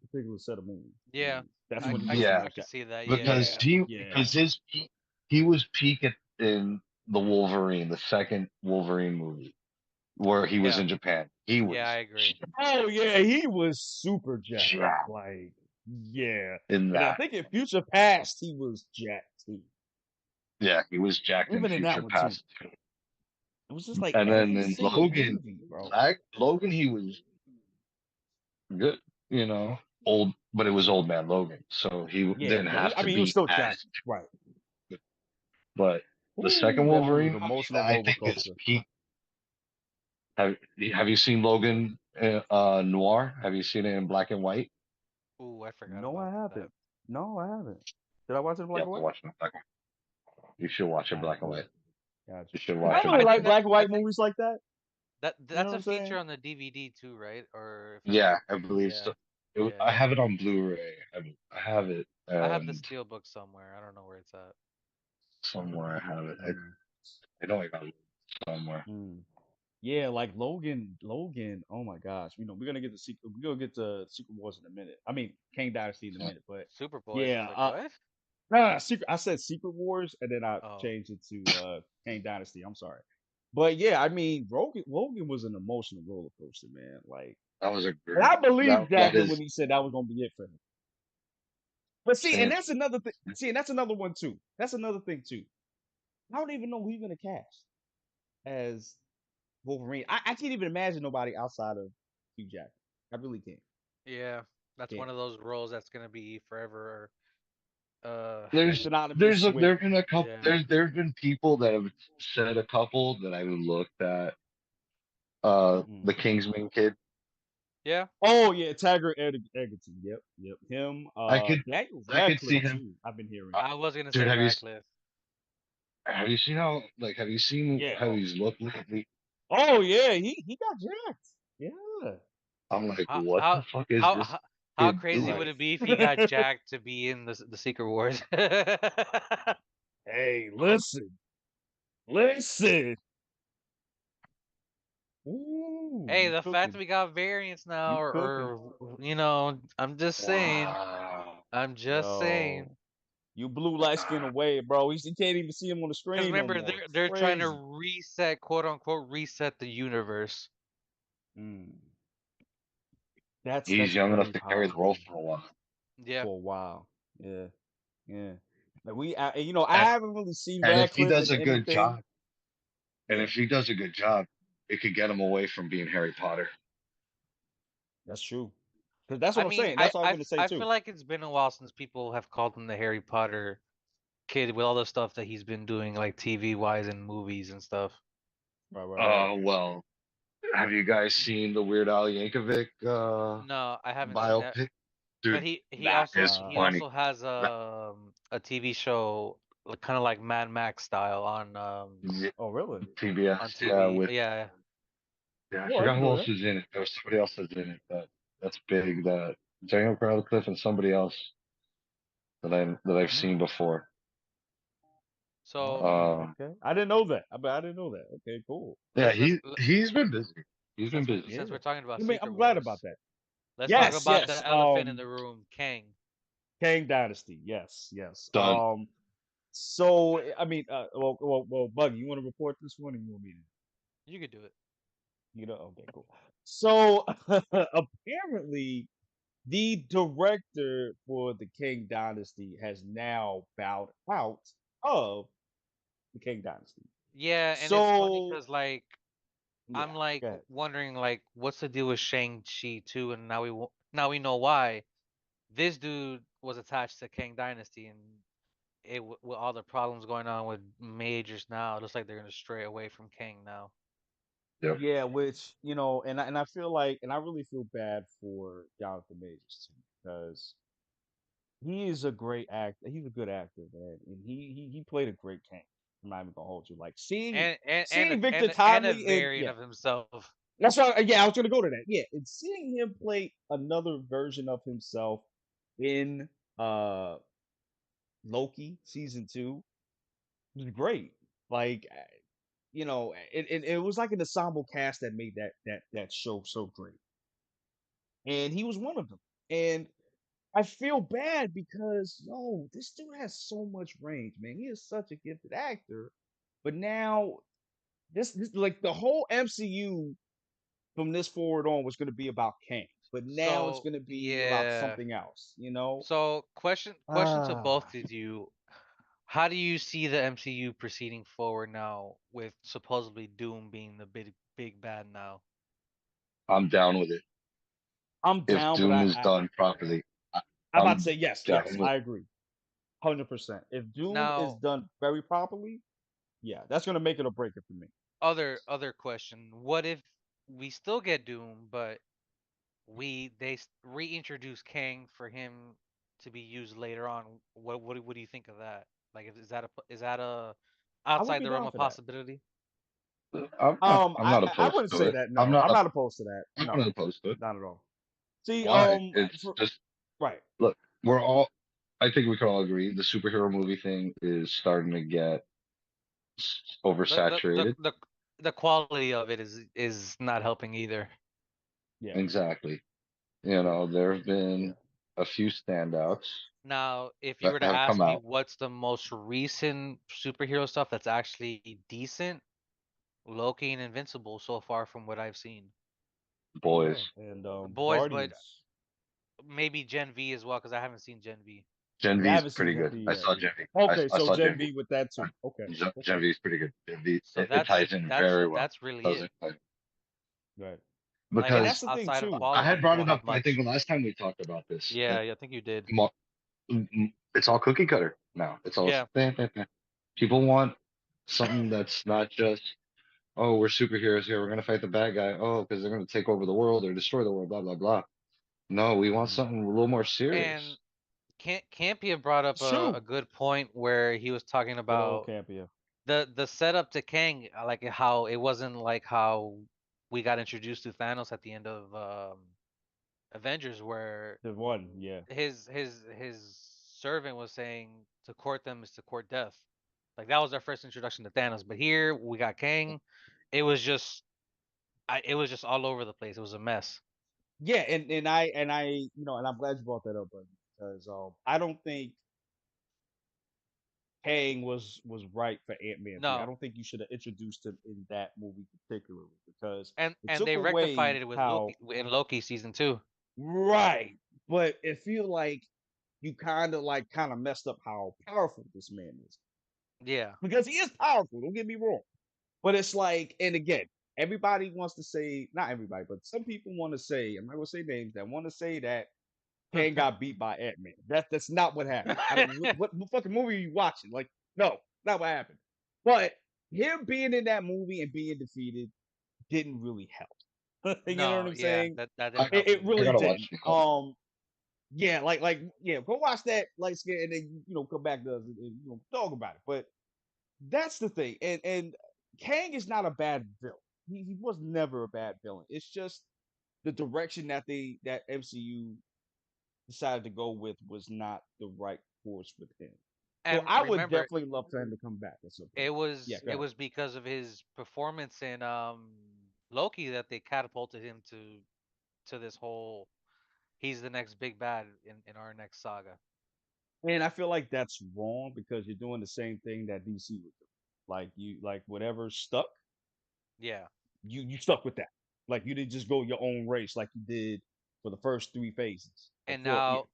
particular set of movies? Yeah, That's I when he I was the c- Yeah, I most could jacked. see that. because Yeah. because his peak, he was peak in the Wolverine, the second Wolverine movie, where he was Yeah. in Japan. He Yeah, I was agree. Oh yeah, he was super jacked. jacked Like, yeah. in And I that. think in Future Past he was jacked too. Yeah, he was jacked in Even in that Future one too. Past too. It was just like And then every in single movie, bro. Logan, he was good, old, but it was old man Logan, so he Yeah, didn't but have to he was be still as jacked. Right. good. But the second Ooh, that movie was Wolverine an movie, emotional I roller think is coaster. peak. Have you seen Logan Noir? Have you seen it in black and white? Ooh, I forgot No, about I that. haven't. No, I haven't. Did I watch it in You black have and to white? watch it in black and white. You should watch it black and white. Gotcha. You should I watch it really I black like think and white. black and I white think movies like that. You know that's what a I'm saying? feature on the DVD too, right? Or if I'm Yeah, not I believe yeah. so. I Yeah. have it on Blu-ray. I have it, I have the and steelbook somewhere. I don't know where it's at. somewhere I have it. Mm, I know I got it somewhere. mm. Yeah, like Logan. Oh my gosh. We're gonna get we're gonna get to Secret Wars in a minute. I mean, Kang Dynasty in a minute, but Super Boys. I was yeah. like, what? Secret. I said Secret Wars, and then I Oh. changed it to Kang Dynasty. I'm sorry, but yeah, I mean, Logan was an emotional roller coaster, man. Like, That was a and great. I believed That Jackman when is he said that was gonna be it for him. But see, and saying that's another thing. See, and that's another one too. That's another thing too. I don't even know who you're gonna cast as Wolverine. I can't even imagine nobody outside of Hugh Jackman. I really can't. Yeah. That's Can't. one of those roles that's gonna be forever there's Synonymous with there's been a couple yeah. there's been people that have said a couple that I've looked at. mm. The Kingsman kid. Yeah. Oh yeah, Taggart Egerton. Yep. Him. Daniel I could see Radcliffe him. too. I've been hearing. I was gonna Dude, say Radcliffe. have you seen have you seen Yeah. how he's looked lately? Oh yeah, he got jacked. Yeah. I'm like, How what the how fuck is how this how, how kid crazy doing? would it be if he got jacked to be in the Secret Wars? Hey, listen. Ooh, Hey, you the fact cooking? we got variants now, You cooking? I'm just saying. Wow. I'm just saying. Yo, you blew light skin away, bro. You can't even see him on the Because screen no remember, more. they're trying to Crazy. reset, quote unquote, reset the universe. Mm. He's That's young enough very to carry the powerful role for a while. Yeah. for a while. Yeah. Like I And, haven't really seen and if he Radcliffe does in a good anything. job, and Yeah, if he does a good job, it could get him away from being Harry Potter. that's true. Because that's I what I'm mean, saying. That's what I was gonna say I feel too. like it's been a while since people have called him the Harry Potter kid with all the stuff that he's been doing, like TV wise and movies and stuff. Right. Well, have you guys seen the Weird Al Yankovic No, I haven't seen that. biopic? But Dude, that is he funny. also has That, a TV show kind of like Mad Max style yeah, Oh, really? on PBS, yeah, TV. Yeah. I Oh, I forgot didn't who know else that. is in it. There was somebody else that's in it, but that's big. That Daniel Radcliffe and somebody else that I've Mm. seen before. So Oh, okay. I didn't know that. I didn't know that. Okay, cool. Yeah, let's he's been busy. He's been busy. since we're Yeah. talking about I mean, Secret I'm glad about Wars, that. let's talk about Yes. the elephant in the room, Kang. Kang Dynasty. Yes. Done. So I mean, well, Buggy, you want to report this one, or you want me to? You could do it. Okay, cool. So apparently, the director for the King Dynasty has now bowed out of the King Dynasty. Yeah, and it's funny So because like I'm yeah, like go ahead. wondering like what's the deal with Shang-Chi too, and now we know why. This dude was attached to Kang Dynasty, and with all the problems going on with Majors now, it looks like they're gonna stray away from Kang now. Yep. Yeah, which and I feel like, and I really feel bad for Jonathan Majors too, because he is a great actor. He's a good actor, man, and he played a great Kang. I'm not even gonna hold you. Like seeing Victor And a Timely in, variant yeah, of himself. that's why. Yeah, I was gonna go to that. Yeah, and seeing him play another version of himself in uh Loki season 2 was great. Like it was like an ensemble cast that made that show so great, and he was one of them. And I feel bad because this dude has so much range, man. He is such a gifted actor, but now this like the whole MCU from this forward on was going to be about Kang, but now it's So going to be about yeah. something else. You know? So question to Ah, both of you. How do you see the MCU proceeding forward now with supposedly Doom being the big bad now? I'm down with it. I'm If down, but Doom is done properly, I, I'm about to I'm say yes, down yes, with I it. agree, 100%. If Doom is Now, done very properly, yeah, that's going to make it or break it for me. other question. What if we still get Doom, but reintroduce Kang for him to be used later on? What do you think of that? Like, is that a I would outside be the realm down of for that. possibility? I'm not I opposed wouldn't to say it. that. I'm No, not I'm up, not opposed to that. I'm No, not opposed to it. not at all. See, Why? It's for, just right. look, we're all I think we can all agree the superhero movie thing is starting to get The the the oversaturated. the, the quality of it is not helping either. Yeah, Exactly. You know, there have yeah. been a few standouts Now, if you that were to have ask come me out. what's the most recent superhero stuff that's actually decent, Loki and Invincible so far from what I've seen. Yeah, Boys. and Boys, but Guardians. maybe Gen V as well because I haven't seen Gen V. Gen Yeah, V I is haven't seen pretty Gen good. V I yet saw Gen either. V. Okay, I so saw Gen Gen V. V with that too. Okay, Gen okay. V is pretty good. Gen V, So it ties in very well. that's really Does it. it? Like, Right. Like And that's because the thing outside of too. I quality, had we brought don't it up, have I think, much. the last time we talked about this. Yeah, I think you did. It's all cookie cutter now. It's all Yeah, people want something that's not just, oh, we're superheroes here. We're gonna fight the bad guy. Oh, because they're gonna take over the world or destroy the world. Blah blah blah. No, we want Mhm. something a little more and serious. Campia brought up It's a true. good point where he was talking Good old about Campia. the setup to Kang, like how it wasn't like how we got introduced to Thanos at the end of Avengers, where The one, yeah. his servant was saying to court them is to court death. Like that was our first introduction to Thanos. But here we got Kang. It was just it was just all over the place. It was a mess. Yeah, and I'm glad you brought that up, buddy, because I don't think Kang was right for Ant-Man 3. I No, don't think you should have introduced him in that movie particularly because it and took they rectified away it with how Loki in Loki season 2. right. But it feel like you kind of messed up how powerful this man is. Yeah, Because he is powerful, don't get me wrong. But it's like, and again, everybody wants to say, not everybody, but some people want to say, I'm not gonna say names, that want to say that Kang got beat by Ant-Man. That's not what happened. I don't what fucking movie are you watching? Like, no, not what happened. But him being in that movie and being defeated didn't really help. You know what no, I'm yeah, saying? that I, didn't It, help it I either. really gotta didn't. watch it. Yeah, yeah, go watch that light skin and then come back to us and talk about it. But that's the thing. And Kang is not a bad villain. He was never a bad villain. It's just the direction that MCU decided to go with was not the right course with him. So And I would remember, definitely love for him to come back at some point. Yeah, go it ahead. was because of his performance in Loki that they catapulted him to this whole he's the next big bad in our next saga. And I feel like that's wrong because you're doing the same thing that DC would do. Like whatever stuck, Yeah. you stuck with that. Like you didn't just go your own race like you did for the first three phases. And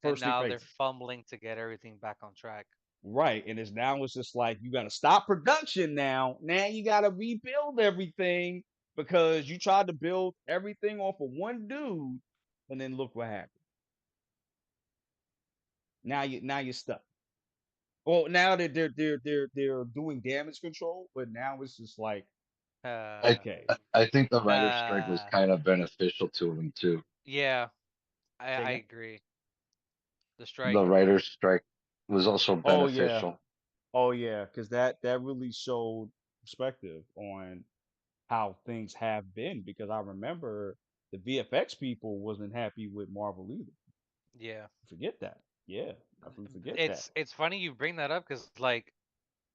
First three now they're phases. fumbling to get everything back on track. Right. And it's just like you gotta stop production now. Now you gotta rebuild everything because you tried to build everything off of one dude, and then look what happened. Now you're stuck. Well, now that they're doing damage control, but now it's just like, I okay, I think the writer's strike was uh, kind of beneficial to him too. yeah, say I again? agree. The The strike, writer's strike was also Oh yeah, beneficial. oh yeah, because that really showed perspective on how things have been. Because I remember the VFX people wasn't happy with Marvel either. yeah. Forget that. Yeah, definitely forget that. It's funny you bring that up because like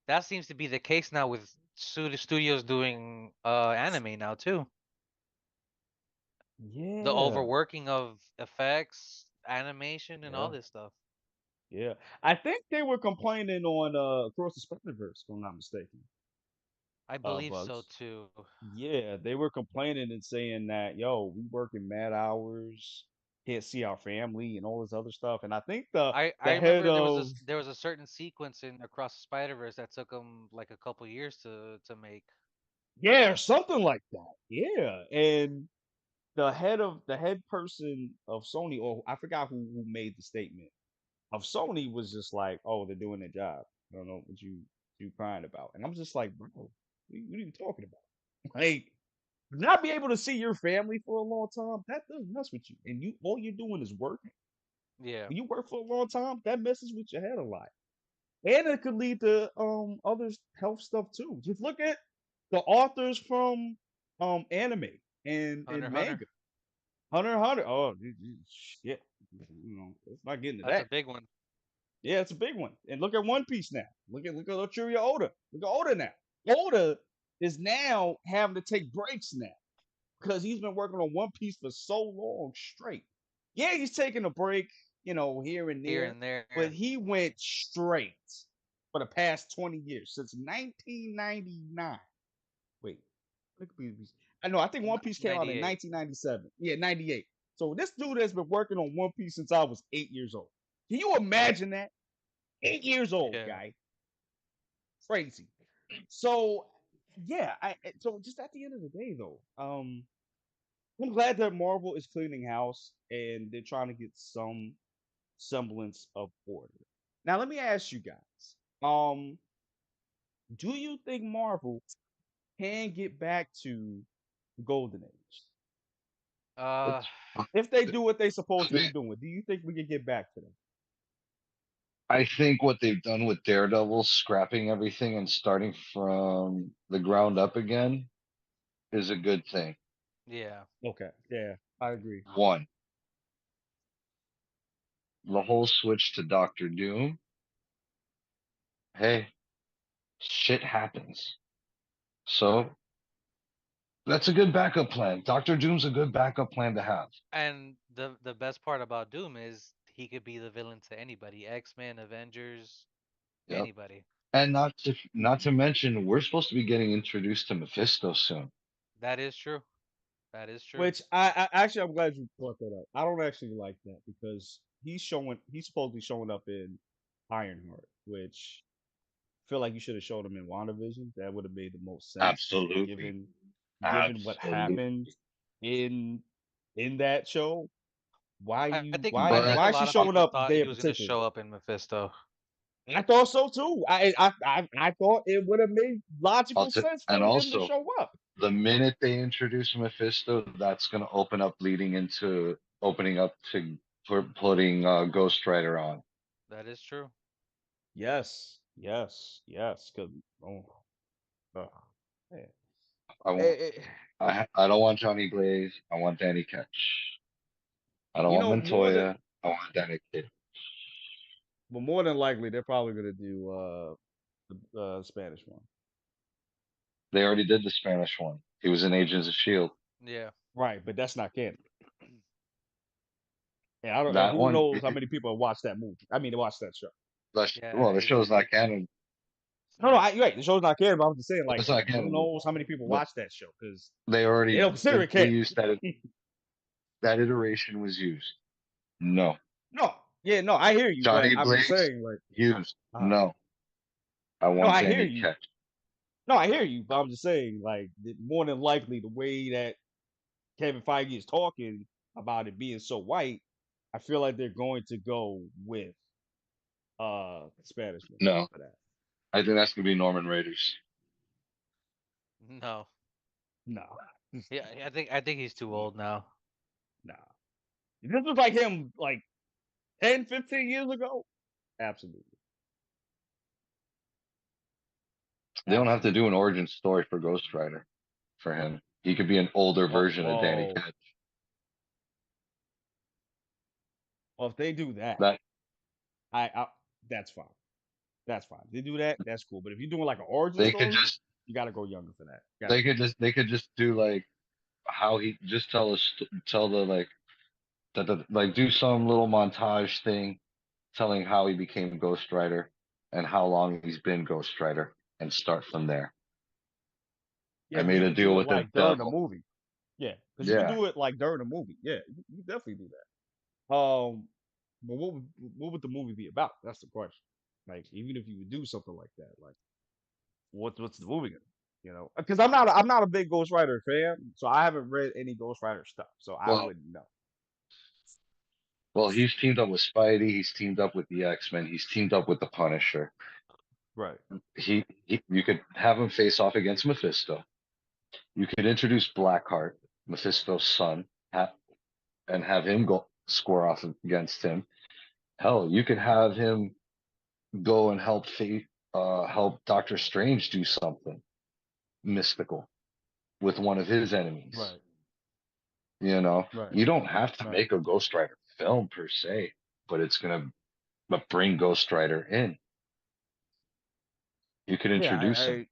that seems to be the case now with studios doing anime now too. The Yeah, overworking of effects, animation, and all yeah, this stuff. yeah. I think they were complaining on Across the Spider-Verse, if I'm not mistaken. I believe so Bugs. too. Yeah, they were complaining and saying that, yo, we working mad hours, can't see our family and all this other stuff. And I think I the head remember of there was a certain sequence in Across the Spider Verse that took them like a couple years to make. yeah, or something like that. Yeah. And the head person of Sony, or I forgot who made the statement of Sony was just like, oh, they're doing their job. I don't know what you crying about. And I'm just like, bro, what are you talking about? Like, not be able to see your family for a long time, that does mess with you. And you all you're doing is working. Yeah, When you work for a long time, that messes with your head a lot. And it could lead to other health stuff too. Just look at the authors from anime and Hunter Hunter. manga. Hunter x Hunter. Oh shit. Let's not get into That's a that. big one. Yeah, it's a big one. And look at One Piece now. Look at Ochuria Oda. Look at Oda now. Oda is now having to take breaks now because he's been working on One Piece for so long straight. Yeah, he's taking a break, here and Here there, and but there. he went straight for the past 20 years, since 1999. Wait, look at these. I know, I think One Piece came out in 98. 1997. Yeah, 98. So this dude has been working on One Piece since I was 8 years old. Can you imagine that? 8 years old, Yeah. guy. Crazy. So yeah, so just at the end of the day though, I'm glad that Marvel is cleaning house and they're trying to get some semblance of order. Now, let me ask you guys: do you think Marvel can get back to the golden age Uh, It's, if they do what they're supposed to be I doing? Do you think we can get back to them? I think what they've done with Daredevil, scrapping everything and starting from the ground up again, is a good thing. yeah. Okay, yeah, I agree. One, the whole switch to Doctor Doom. Hey, shit happens. So that's a good backup plan. Doctor Doom's a good backup plan to have. And the best part about Doom is he could be the villain to anybody. X-Men, Avengers, Yep. anybody. And not to mention, we're supposed to be getting introduced to Mephisto soon. That is true. That is true. Which I actually, I'm glad you brought that up. I don't actually like that because he's supposedly showing up in Ironheart, which I feel like you should have showed him in WandaVision. That would have made the most sense Absolutely. given what Absolutely. happened in that show. Why I you think why I But think a why is she lot of showing people up thought there he was gonna particularly? show up in Mephisto. I thought so too. I thought it would have made logical sense and for him to also, show up. the minute they introduce Mephisto, that's going to open up, leading into opening up to putting Ghost Rider on. That is true. Yes, yes, yes. Cause oh, oh, man. I want. Eh, eh, I don't want Johnny Blaze. I want Danny Ketch. I don't you want know, Montoya. I want Danny Ketch. more than likely they're probably gonna do the Spanish one. They already did the Spanish one. He was in Agents of Shield. Yeah. Right, but that's not canon. And I don't. And That who one. knows how many people have watched that movie? I mean, they watched that show. Yeah, Well, the show's not exactly. canon. It's No, no, not. you're right. The show's not canon, but I'm just saying, like, It's not who canon. knows how many people But watch that show because they they already don't consider it they canon. used that. That iteration was used. No. No, yeah, no, I hear you, but Johnny I'm just Blaze saying, like, used. uh, No. I no, want I hear Danny you. Ketch. No, I hear you, but I'm just saying, like, more than likely, the way that Kevin Feige is talking about it being so white, I feel like they're going to go with Spanish movie No, for that. I think that's gonna be Norman Raiders. No. No, Yeah, I think he's too old now. nah. This was like him like 10, 15 years ago. Absolutely. They don't have to do an origin story for Ghost Rider for him. He could be an older version of Danny Well, Ketch. if they do that, That I that's fine. That's fine. If they do that, that's cool. But if you're doing like an origin they could story, just you gotta go younger for that. they could just do like how he just tell the like like do some little montage thing telling how he became Ghost Rider and how long he's been Ghost Rider and start from there. Yeah, I because made you a could do deal it with the like during the devil. movie. Yeah, because you could Yeah. do it like during the movie. Yeah, you could definitely do that. But what would the movie be about? That's the question. Like, even if you would do something like that, like what's the movie gonna be? You know, because I'm not a big Ghost Rider fan, so I haven't read any Ghost Rider stuff, so I Well, wouldn't know. well, he's teamed up with Spidey. He's teamed up with the X-Men. He's teamed up with the Punisher. Right. You could have him face off against Mephisto. You could introduce Blackheart, Mephisto's son, and have him go square off against him. Hell, you could have him go and help Doctor Strange do something mystical with one of his enemies. Right. Right. You don't have to Right. make a Ghost Rider film per se, but it's gonna bring Ghost Rider in. You could Yeah. introduce him.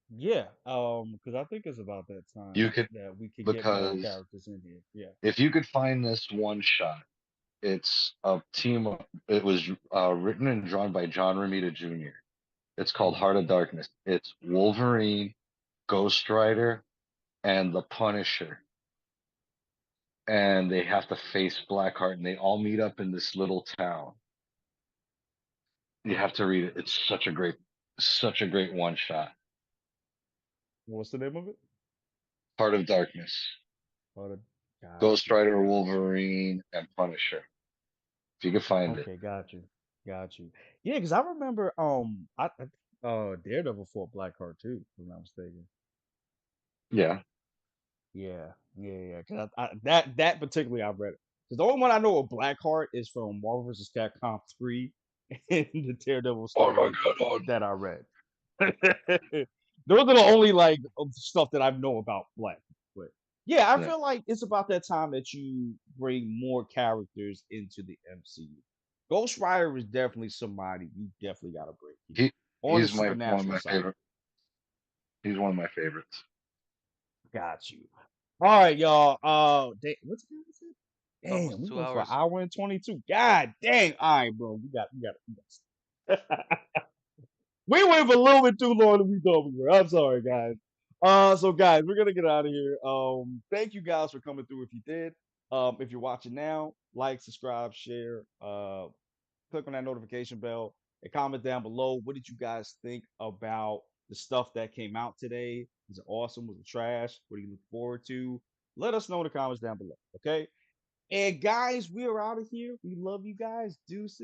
Yeah. Because I think it's about that You time could that we could get more because characters in here. Yeah. if you could find this one shot, it's a team. It was written and drawn by John Romita Jr. It's called Mhm. Heart of Darkness. It's Wolverine, Ghost Rider, and the Punisher, and they have to face Blackheart, and they all meet up in this little town. You have to read it. It's such a great one shot. What's the name of it? Heart of Darkness. Hold on. Got Ghost you. Rider, Got you. Wolverine, and Punisher. If you can find it. Okay, got you. Got you. Yeah, because I remember Daredevil fought Blackheart too, if I'm not mistaken. Yeah. Yeah, yeah, yeah. 'Cause that particularly I read it. Because the only one I know of Blackheart is from Marvel vs. Capcom 3 and the Daredevil Oh my story god. that I read. Those are the only like stuff that I know about Black. But yeah, I Yeah. feel like it's about that time that you bring more characters into the MCU. Ghost Rider is definitely somebody you definitely got to bring here on the He's one of supernatural my side. favorite. He's one of my favorites. Got you. All right, y'all. What time is it? It's almost Damn, we 2 went for an hours. hour and 22. God dang. All right, bro. We went for a little bit too long than we thought we were. I'm sorry, guys. So guys, we're gonna get out of here. Thank you guys for coming through. If you did, if you're watching now, like, subscribe, share, click on that notification bell, and comment down below. What did you guys think about the stuff that came out today? Was it awesome? Was it trash? What do you look forward to? Let us know in the comments down below. Okay. And guys, we are out of here. We love you guys. Deuces.